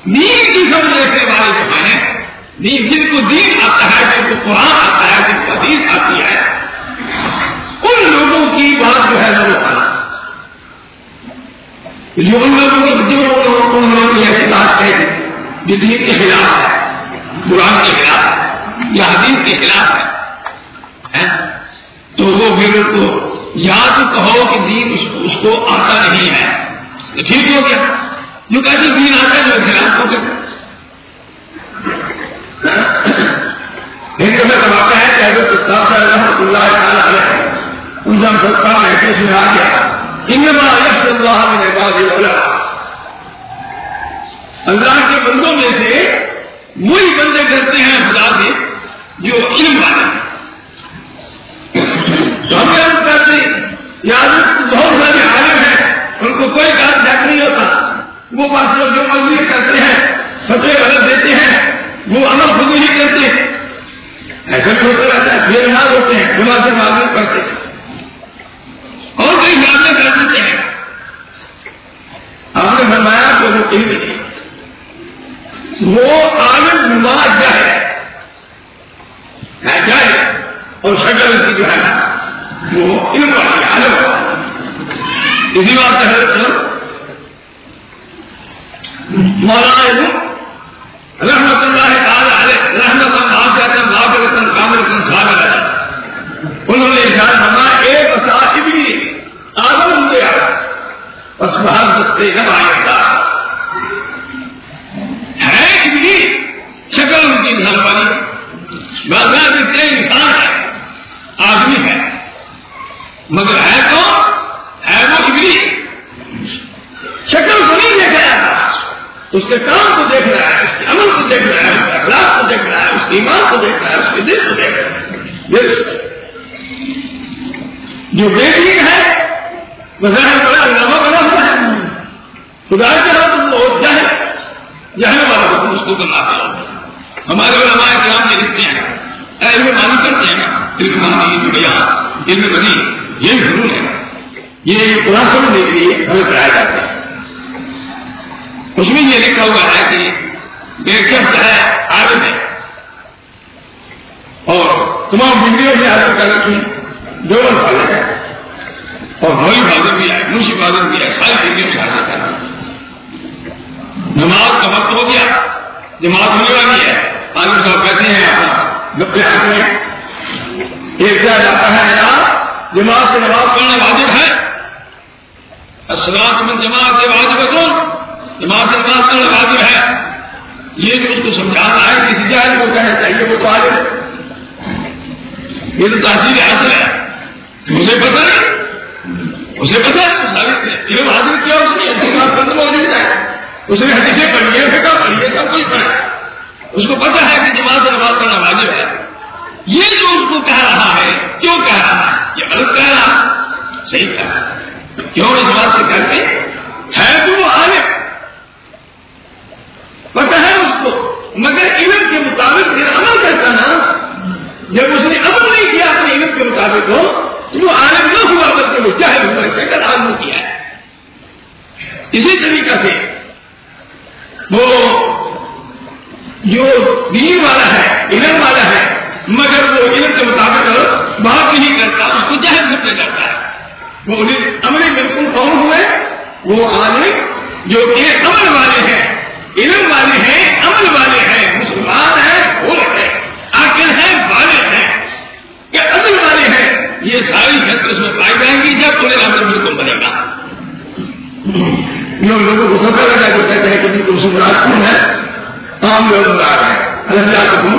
دین کی سمجھ رکھنے والے جو ہیں، دین جن کو دین آتا ہے، جن کو قرآن آتا ہے، جن کو حدیث آتی ہے، ان لوگوں کی بات جو ہے وہ پانا، جو ان لوگوں کی ایسی بات ہے جو دین کے خلاف ہے، قرآن کے خلاف ہے یا حدیث کے خلاف ہے، تو وہ پھر کو یا تو کہو کہ دین اس کو آتا نہیں ہے تو ٹھیک ہو گیا، جو کہتے دین آتا ہے جو خلاف ہو گیا۔ ہندو میں واقع ہے کہ حضرت استاد رحمۃ اللہ تعالیٰ علیہ ان سے ہم سب کا ایسے سنا گیا، انما یخشی اللہ من عبادہ العلماء، اللہ کے بندوں میں سے وہی بندے کرتے ہیں خدا سے جو علم والے ہیں۔ تو ہم عرض کرتے ہیں یاد بہت سارے عالم ہیں، ان کو کوئی کام شک نہیں ہوتا، وہ بات لوگ جو مزدوری کرتے ہیں، فتوے غلط دیتے ہیں، وہ عمل خود ہی کرتے ہیں، ایسا بھی ہوتا رہتا ہے، بے نماز ہوتے ہیں، جمعہ سے معلوم کرتے ہیں اور کئی معاملے کر دیتے ہیں۔ آپ نے فرمایا کہ وہ علم نہیں، وہ عالم نماز جائے اور شکل اس کی جو ہے وہ علم والی عالم ہوا۔ اسی بات کا حضرت مولانا رحمت اللہ تعالی علیہ رحمت انہوں نے ارشاد فرمایا ایک صاحب بھی آدم دے آیا بس باہر سکتے نہ آئے ہے ابلی شکل ان کی گھر والی بازار اتنے انسان ہے، آدمی ہے، مگر ہے تو ہے وہ ابلی، شکل کو نہیں دیکھ رہا ہے، اس کے کام کو دیکھ رہا ہے، اس کے عمل کو دیکھ رہا ہے، اس کے اخلاق کو دیکھ رہا ہے، اس کے ایمان کو دیکھ رہا ہے، اس کے دل کو دیکھ رہا ہے۔ جو بیٹی ہے بظاہر بڑا علامہ بنا ہوا ہے، خدا کے ہاتھ بہت جہل والا حکم اس کو کرنا چاہیے۔ ہمارے علماء کرام یہ لکھتے ہیں، علم مانی کرتے ہیں، علم مانی بیان، علم بدی، یہ ضرور ہے، یہ قرآن سمجھنے کے لیے ہمیں پڑھایا جاتا ہے۔ اس میں یہ لکھا ہوا ہے کہ ایک شخص ہے عالم ہے اور تمام ڈگریوں سے حاصل کر رکھی، جو فاضل ہے اور بھائی فاضل بھی ہے، منشی فاضل بھی ہے، ساری ڈگریوں سے حاصل کر رکھی۔ نماز کا وقت ہو گیا، جماعت ہونے والی ہے، عالم صاحب کہتے ہیں اپنا 90 آنکھ میں ایک کیا جاتا ہے جناب جماعت سے نماز پڑھنا واجب ہے، الصلاۃ من جماعت سے واجب ہے، جماعت سے نماز پڑھنا واجب ہے۔ یہ جو اس کو سمجھانا ہے کسی جاہل کو کہنا چاہیے وہ تو عالم ہے، یہ تو تحصیل حاصل ہے، مجھے پتہ نہیں، اسے پتہ ہے علم حاصل کیا اس نے، نماز ختم ہو جائے، اس نے حدیثیں پڑھی ہے، فقہ پڑھی ہے، سب کچھ پڑھا، اس کو پتہ ہے کہ جماعت سے نماز پڑھنا واجب ہے۔ یہ جو اس کو کہہ رہا ہے، کیوں کہہ رہا ہے؟ یہ غلط کہہ رہا ہے، صحیح کہہ رہا ہے، کیوں اس بات سے کہتے ہے تو وہ عالم، اسی طریقے سے وہ جو دین والا ہے، علم والا ہے، مگر وہ علم کے مطابق بات نہیں کرتا، اس کو جہل سمجھا جاتا ہے۔ وہ عمل بالکل کون ہوئے؟ وہ عالم جو کہ عمل والے ہیں، علم والے ہیں، عمل والے ہیں، مسلمان ہیں، بھول ہیں، عاقل ہیں، بالغ ہیں، کہ عمل والے ہیں۔ یہ ساری شرط اس میں پائی جائیں گی جب انہیں عمل بالکل بنے گا۔ لوگوں کو سوچا لگا جو کہتے ہیں کہ تم سے مراد کون ہے؟ عام لوگ مراد ہیں، اللہ کو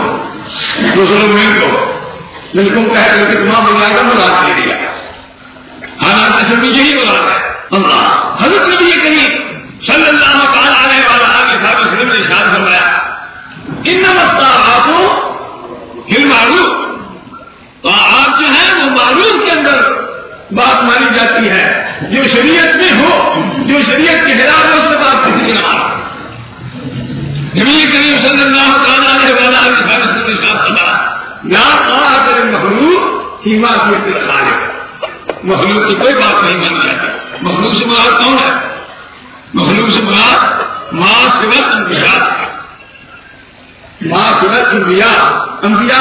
دوسروں میں کو بالکل کہہ کر کے تمام دنیا کا مراد دے دیا۔ حالانکہ اصل میں یہی مراد ہے۔ اللہ حضرت نبی کریم صلی اللہ علیہ وسلم نے ارشاد فرمایا انما الطاعات بالمعروف، طاعات جو ہے وہ معروف کے اندر بات مانی جاتی ہے، جو شریعت میں ہو، جو شریعت کے خلاف ہے اس میں بات نہیں مانا۔ نبی کریم صلی اللہ علیہ وسلم نے ارشاد فرمایا لا طاعۃ للمخلوق فی معصیۃ الخالق، مخلوق کی کوئی بات نہیں مانی جاتی۔ مخلوق سے مراد کون ہے؟ مخلوق سے مراد ما سوت انبیاء، ما سوت انبیاء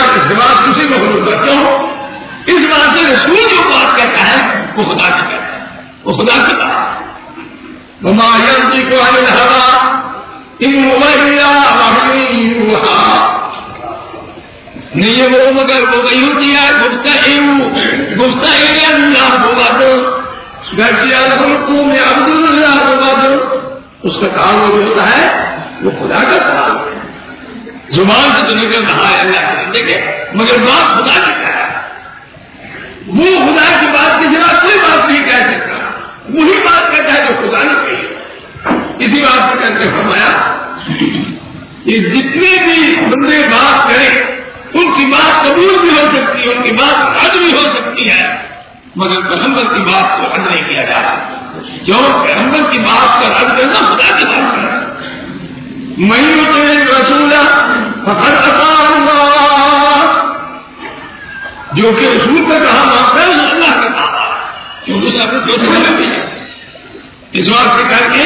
کے سوا کسی مخلوق کا کیوں؟ اس بات سے رسول جو بات کہتا ہے وہ خدا کی کہتا ہے، وہ خدا کی کہتا ہے۔ وما ينطق عن الهوى ان هو الا وحی یوحی، نہیں ہے وہ مگر وہ وہی ہوتی ہے گفتہ اللہ کو گرچہ میں عبد اللہ کو اس کا کام وہ ہوتا ہے وہ خدا کا کام ہے۔ زبان سے تو نکل رہا ہے اللہ کے بندے کے، مگر بات خدا کی کہہ رہا ہے۔ وہ خدا کی بات کے سوا کوئی بات نہیں کہہ سکتا، وہی بات کہتا ہے جو خدا نے کہی۔ اسی بات سے کر کے فرمایا کہ جتنے بھی بندے بات کریں ان کی بات قبول بھی ہو سکتی ہے، ان کی بات رد بھی ہو سکتی ہے، مگر پیغمبر کی بات کو رد نہیں کیا جا رہا، جو پیغمبر کی بات کا رد کرنا خدا کی بات کرنا۔ میں رسول فقد اطاع اللہ، جو کہ رسول کا کہا مانتا ہے وہ اللہ کا کہا، کیونکہ اس نے دو سمجھ دی ہے۔ اس بات سے کر کے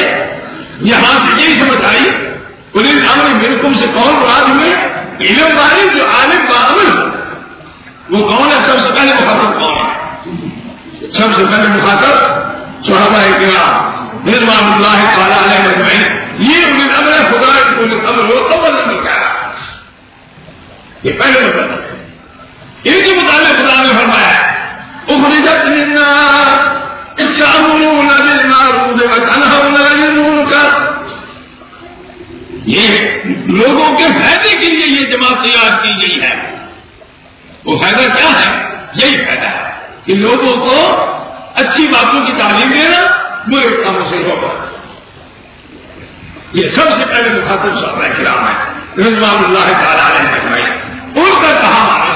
یہاں سے یہی سمجھ آئی انہیں امر منکم سے کون مراد ہوئے؟ علم والے جو عالم بعمل وہ کون ہے؟ سب سے پہلے مخاطب کون ہے؟ سب سے پہلے مخاطب صحابہ کرام رضوان اللہ تعالی علیہ اجمعین، یہ انہیں امر خدا کے امر ہو تو بدل نہیں کہا، یہ پہلے مطلب ہے۔ ان کے متعلق خدا نے فرمایا اخرجت للناس تأمرون بالمعروف وتنهون عن المنکر، یہ لوگوں کے فائدے کے لیے یہ جماعت تیار کی گئی ہے۔ وہ فائدہ کیا ہے؟ یہی فائدہ ہے کہ لوگوں کو اچھی باتوں کی تعلیم دینا، برے کاموں سے روکنا۔ یہ سب سے پہلے مخاطب صحابہ کرام ہیں رضوان اللہ تعالی علیہ اجمعین۔ ان کا کہا مانا،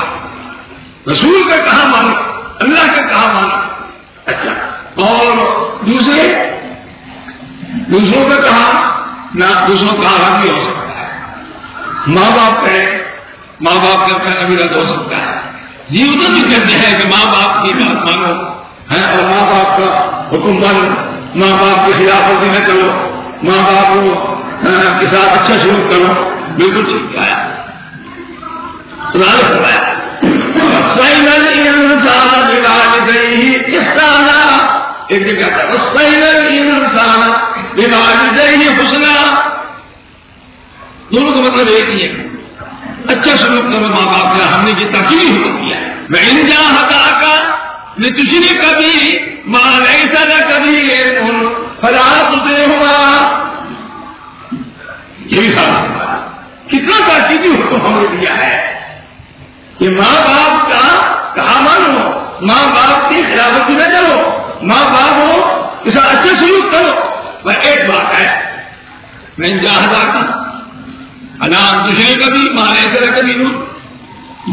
رسول کا کہا مانا، اللہ کا کہا مانا۔ اچھا، اور دوسروں کا کہا نہ، دوسروں کا حق بھی ہو سکتا ہے۔ ماں باپ کریں، ماں باپ کا کہنا بھی رد ہو سکتا ہے۔ یہ ادھر بھی کہتے ہیں کہ ماں باپ کی بات مانو اور ماں باپ کا حکم مانو، ماں باپ کی خلاف ورزی نہ کرو، ماں باپ کے ساتھ اچھا سلوک کرو، بالکل ٹھیک ہے۔ ایک جگہ حسنا، دونوں کا مطلب ایک ہی ہے، اچھا سلوک کرو ماں باپ کا۔ ہم نے جتنا کی حکم کیا ہے میں ان جا ہٹا کا تجھے کبھی ماں ایسا نہ کبھی فلا تجھے ہوا، یہ بھی کتنا تاکیدی حکم ہم نے دیا ہے کہ ماں باپ کا کہا مانو، ماں باپ کی خلافت نہ کرو، ماں باپ ہو اس کا اچھا سلوک کرو۔ میں ایک بات ہے میں جاہدہ کا انام تجھے کبھی ماں ایسا کبھی ہوں،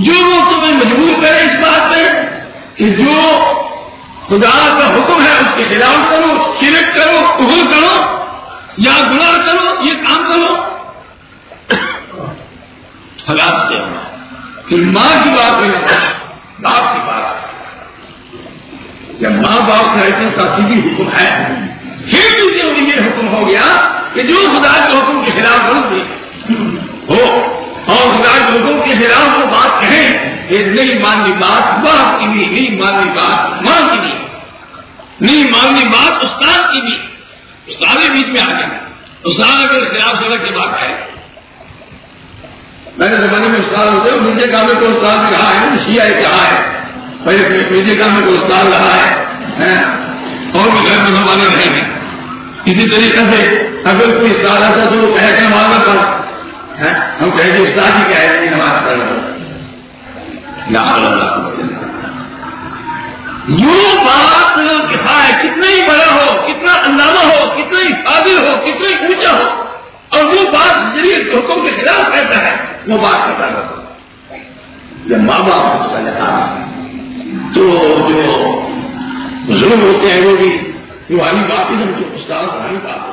جو وہ تمہیں مجبور کرے اس بات میں کہ جو خدا کا حکم ہے اس کے خلاف کرو، شرک کرو، کفر کرو یا گناہ کرو، یہ کام کرو، حالات کیا پھر ماں کی بات نہیں، باپ کی بات۔ جب ماں باپ کا اتنا تاکیدی حکم ہے پھر دوسرے کو یہ حکم ہو گیا کہ جو خدا کے حکم کے خلاف ہو اور خدا کے حکم کے خلاف وہ بات کہیں کہ نہیں ماننی بات باپ کی بھی، نہیں ماننی بات ماں کی بھی، نہیں ماننی بات استاد کی بھی. استاد بیچ میں آ گیا. استاد اگر خلاف سڑک کی بات ہے، میں نے زمانے میں استاد ہوتے ہیں مجھے کام میں کوئی استاد رہا ہے، شیعہ کہا ہے، مجھے کام میں کوئی استاد رہا ہے اور بھی غیر مسلمان رہے ہیں. اسی طریقے سے اگر کوئی استاد ایسا تو وہ کہہ کے نماز نہ پڑھ، ہم کہیں گے استاد ہی کیا ہے نماز پڑھ رہا. جو بات کفایت کتنا ہی بڑا ہو، کتنا علامہ ہو، کتنا ہی قابل ہو، کتنا ہی اونچا ہو، اور وہ بات ذریعے حکم کے خلاف رہتا ہے، وہ بات کرتا ہے. جب ماں باپ کو سمجھا تو جو بزرگ ہوتے ہیں وہ بھی روحانی بات ہی سمجھو، استاد روحانی بات